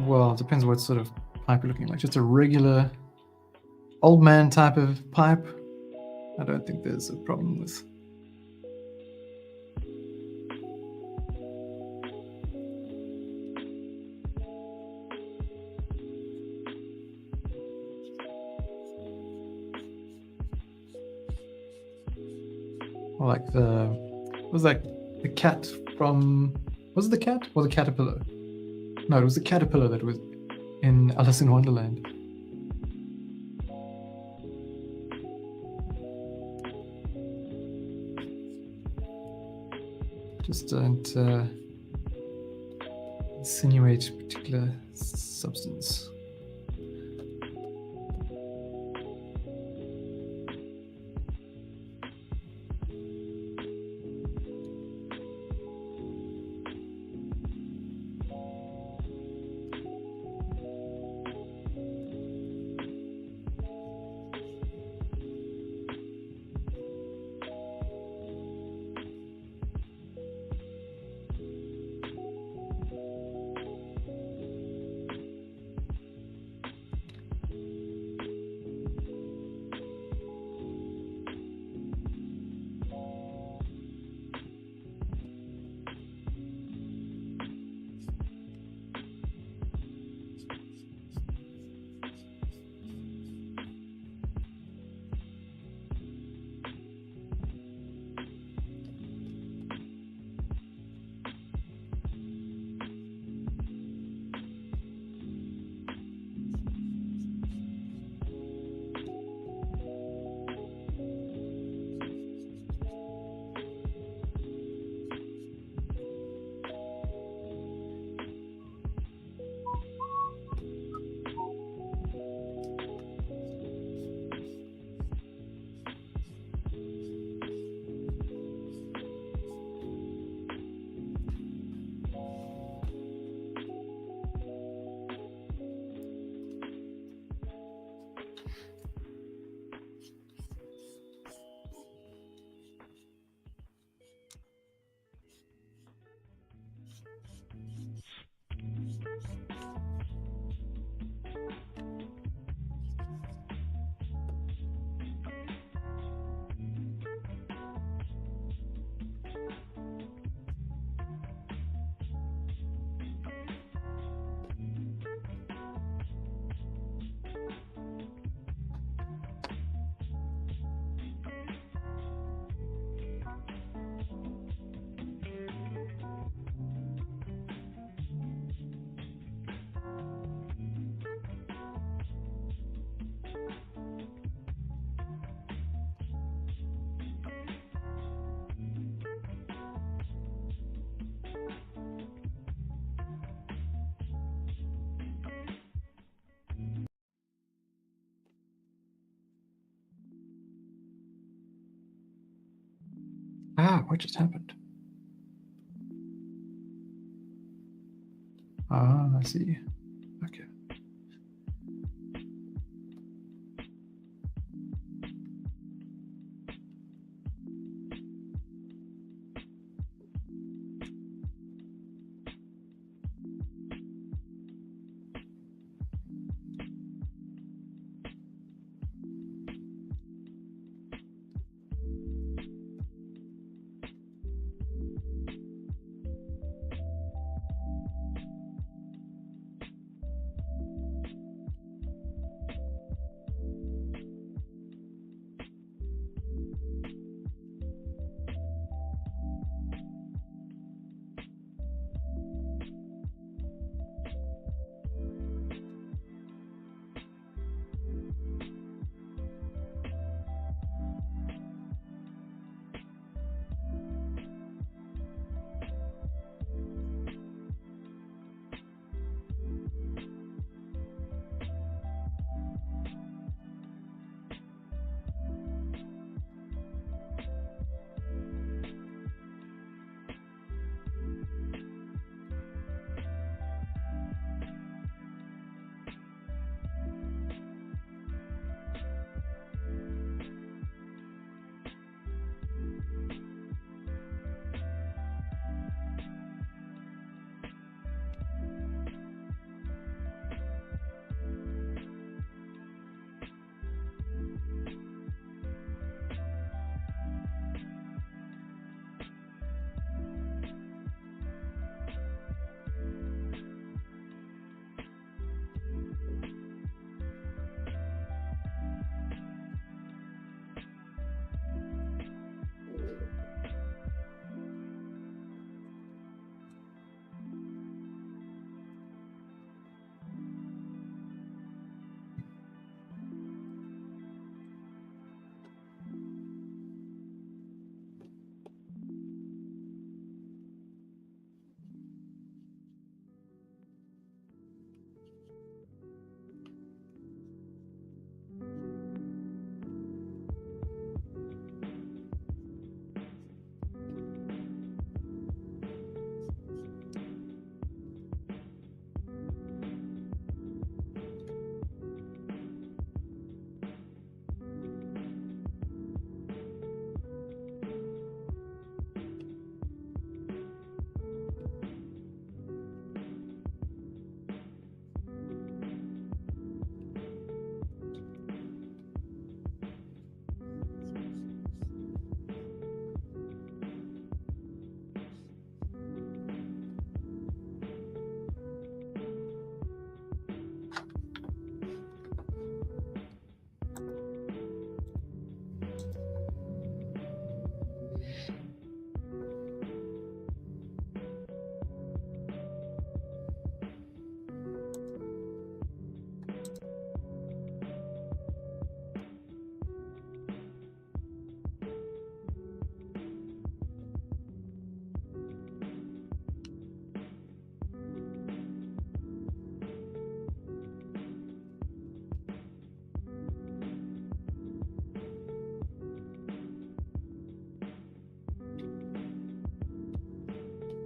Well, it depends what sort of pipe you're looking like. Just a regular old man type of pipe. I don't think there's a problem with. Or like what was that, the cat from, was it the cat or the caterpillar? No, it was the caterpillar that was in Alice in Wonderland. Just don't insinuate a particular substance. What just happened? I see. Okay.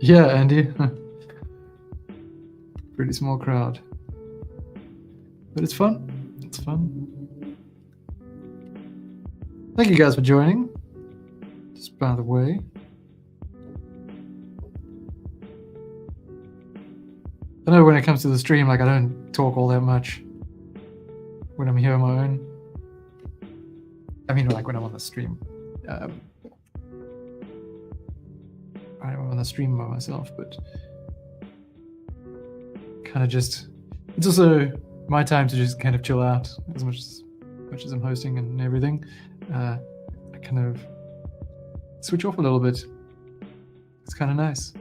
Yeah, Andy. Pretty small crowd. But it's fun. It's fun. Thank you guys for joining. Just by the way. I know when it comes to the stream, like I don't talk all that much when I'm here on my own. I mean, like when I'm on the stream. I'm on the stream by myself, but kind of just, it's also my time to just kind of chill out as much as I'm hosting and everything. I kind of switch off a little bit. It's kind of nice.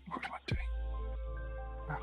What am I doing? Oh.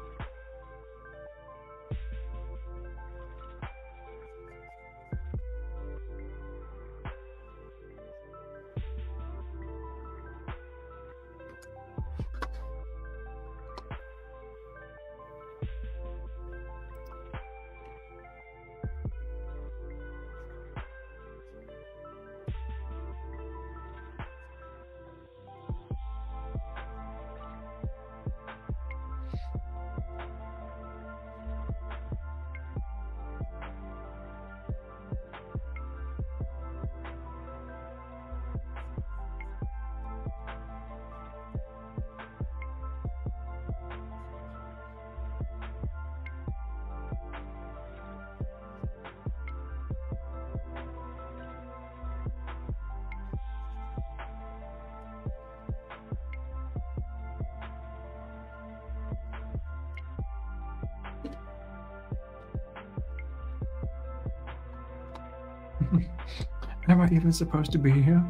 Am I even supposed to be here?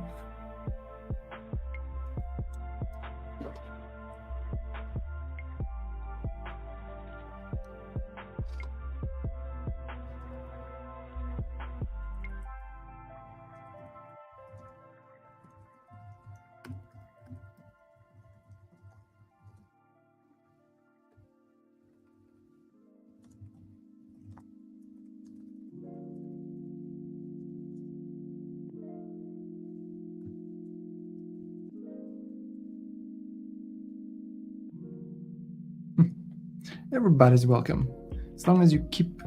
Everybody's welcome, as long as you keep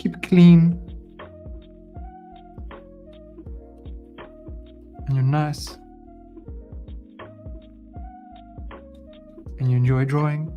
it clean. and you're nice, and you enjoy drawing,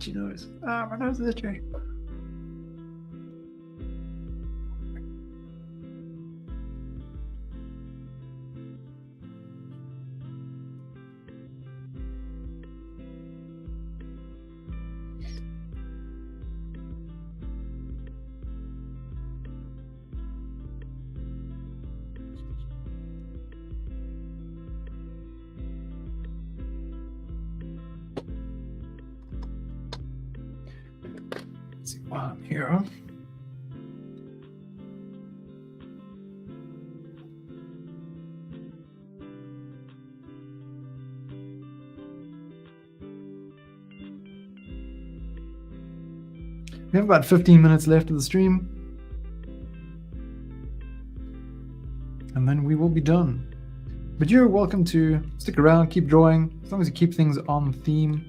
itchy nose. My nose is itchy. Let's see while I'm here. We have about 15 minutes left of the stream, and then we will be done. But you're welcome to stick around, keep drawing, as long as you keep things on theme.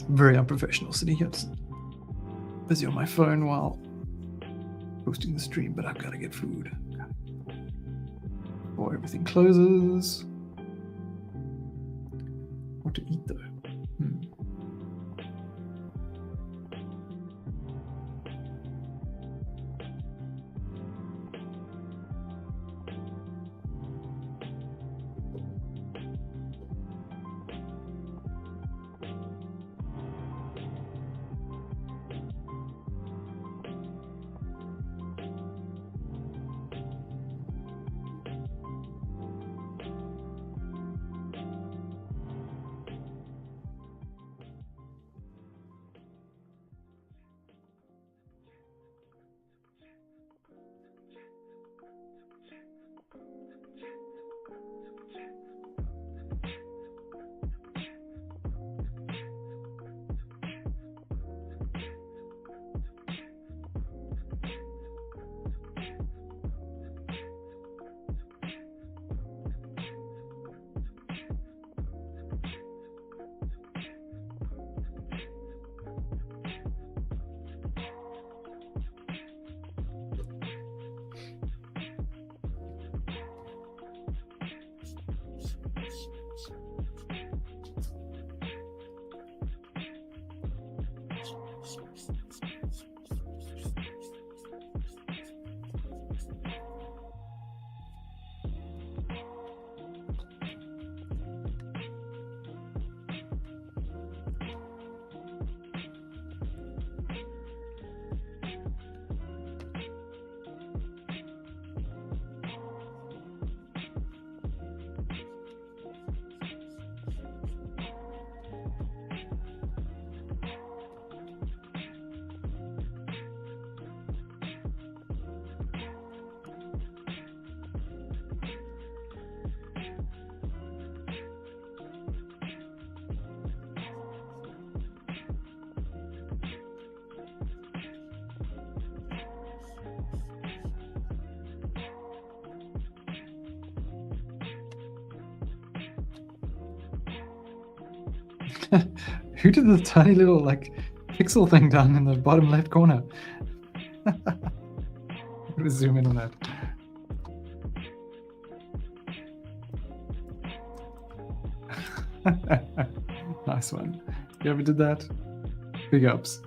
Very unprofessional sitting here busy on my phone while hosting the stream, but I've got to get food before everything closes. What to eat though? Who did the tiny little like pixel thing down in the bottom left corner? Let's zoom in on that. Nice one. You ever did that? Big ups.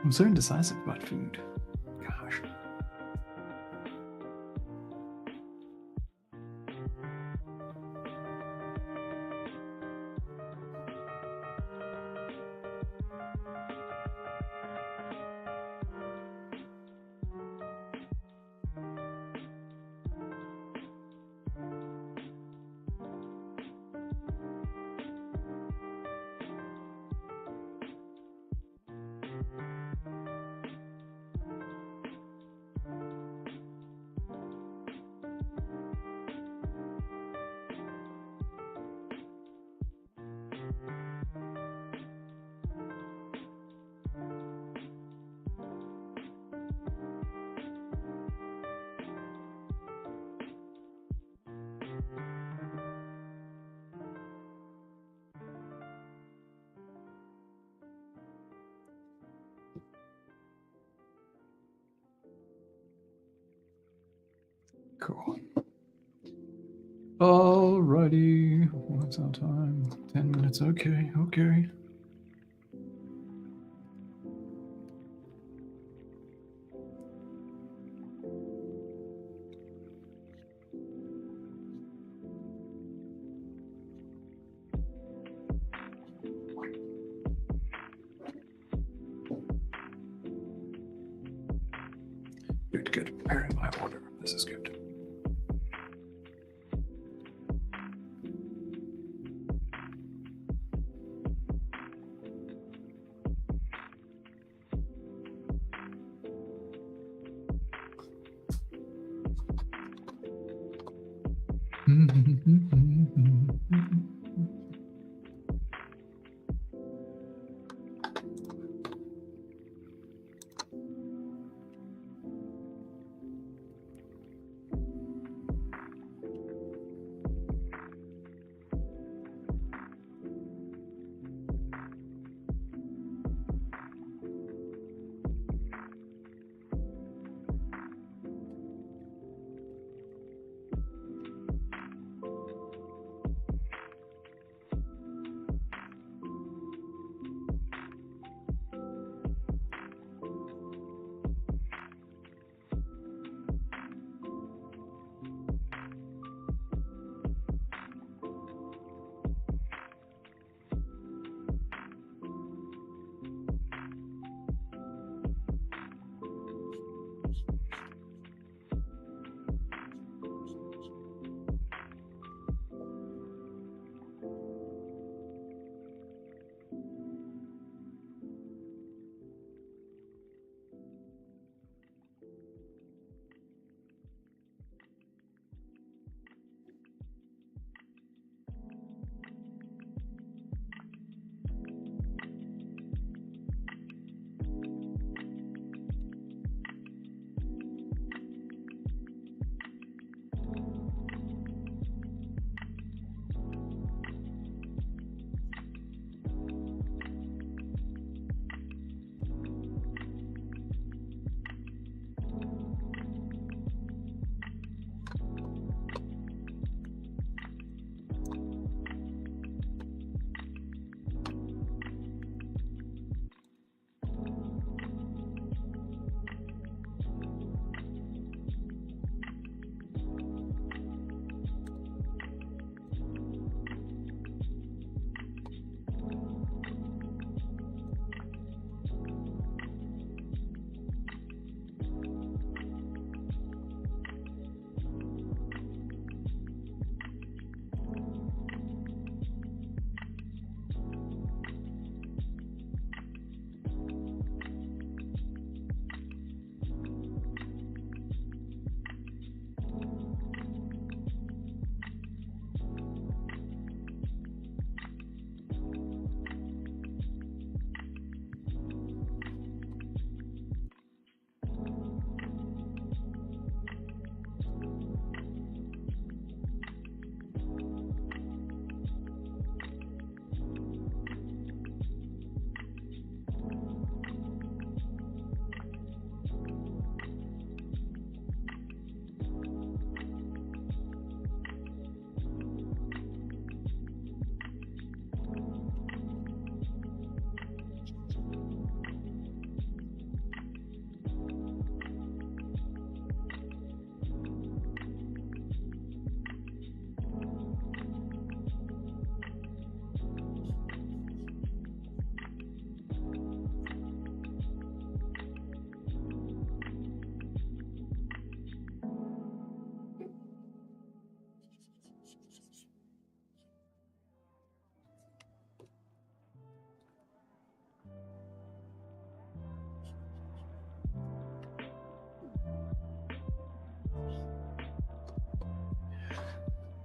I'm so indecisive about food. Gosh. Cool. Alrighty. What's our time? 10 minutes. Okay, okay. Good, good. Preparing my order. This is good.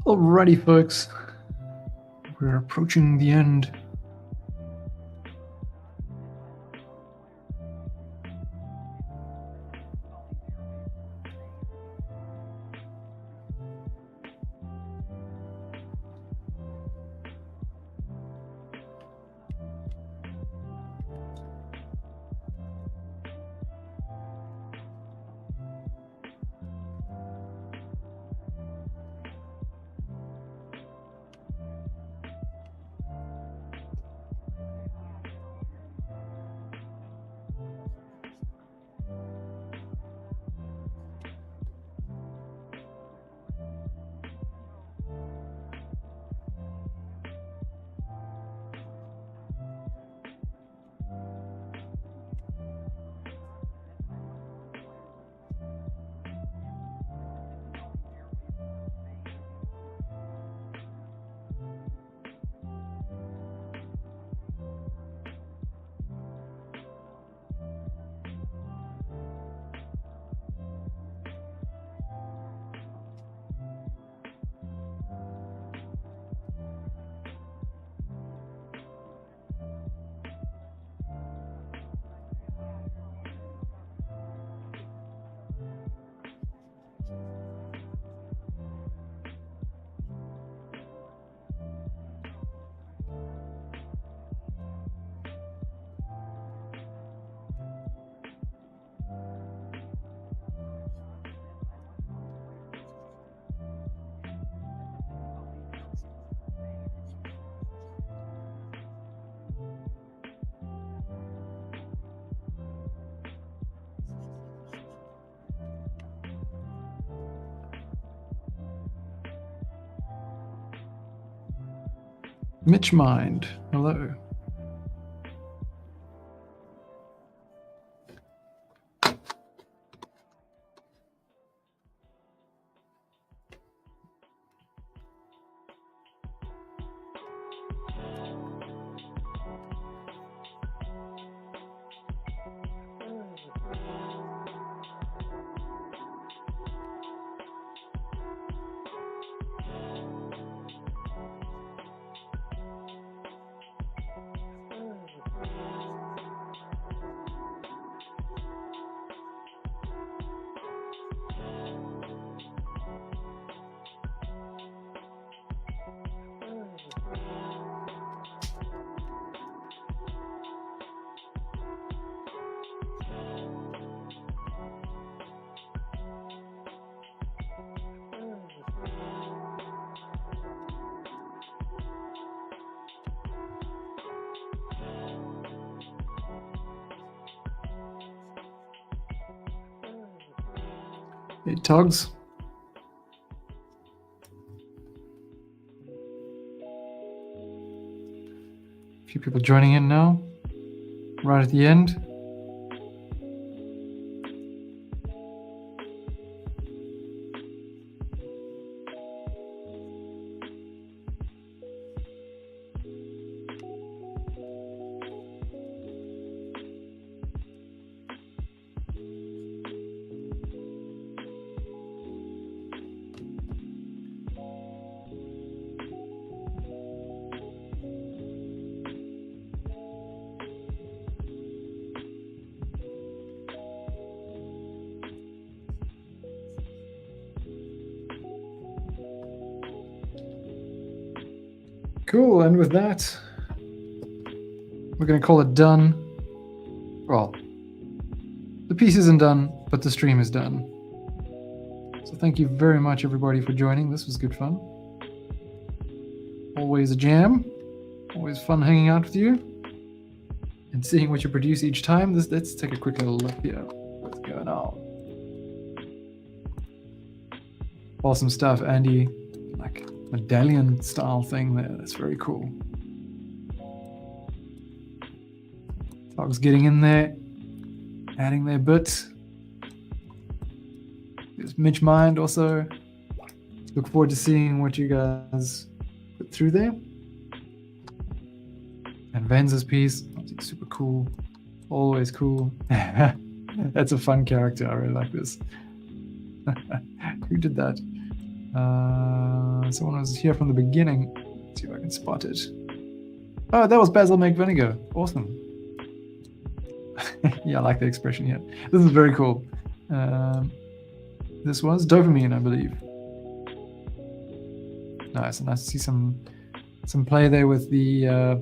Alrighty, folks. We're approaching the end. Mitch Mind, hello. Hey, Tugs. A few people joining in now, right at the end. Cool, and with that, we're going to call it done. Well, the piece isn't done, but the stream is done. So thank you very much, everybody, for joining. This was good fun. Always a jam. Always fun hanging out with you and seeing what you produce each time. Let's take a quick little look here. What's going on? Awesome stuff, Andy. Like medallion style thing there. That's very cool. Dogs getting in there, adding their bit. There's Mitch Mind also. Look forward to seeing what you guys put through there. And Vanza's piece, super cool. Always cool. That's a fun character. I really like this. Who did that? Someone was here from the beginning. Let's see if I can spot it. Oh, that was Basil Make Vinegar. Awesome. Yeah, I like the expression here. This is very cool. This was Dopamine, I believe. Nice, and nice to see some play there with the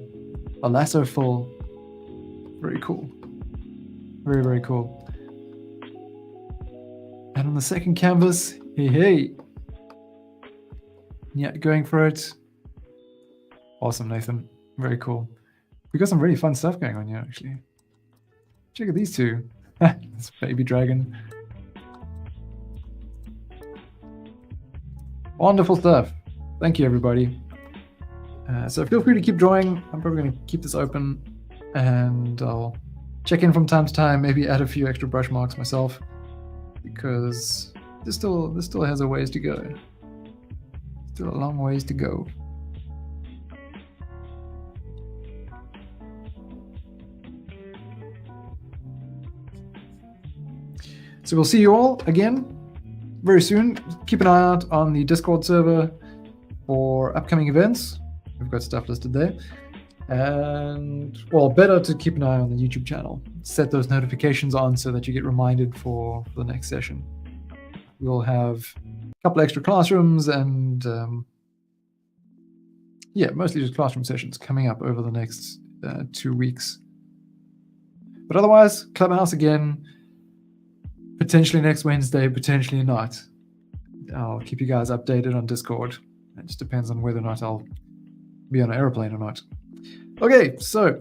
lasso full. Very cool. Very, very cool. And on the second canvas, hey. Yeah, going for it. Awesome, Nathan. Very cool. We got some really fun stuff going on here, actually. Check out these two. This baby dragon. Wonderful stuff. Thank you, everybody. So feel free to keep drawing. I'm probably going to keep this open, and I'll check in from time to time, maybe add a few extra brush marks myself, this still has a ways to go. Still a long ways to go. So we'll see you all again very soon. Keep an eye out on the Discord server for upcoming events. We've got stuff listed there. And, well, better to keep an eye on the YouTube channel. Set those notifications on so that you get reminded for the next session. We'll have a couple extra classrooms and, yeah, mostly just classroom sessions coming up over the next 2 weeks. But otherwise, Clubhouse again, potentially next Wednesday, potentially not. I'll keep you guys updated on Discord. It just depends on whether or not I'll be on an airplane or not. Okay, so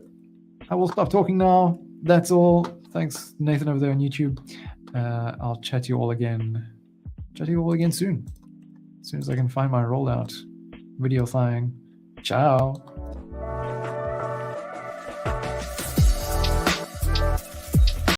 I will stop talking now. That's all. Thanks, Nathan, over there on YouTube. I'll chat to you all again. Soon. As soon as I can find my rollout video thing. Ciao.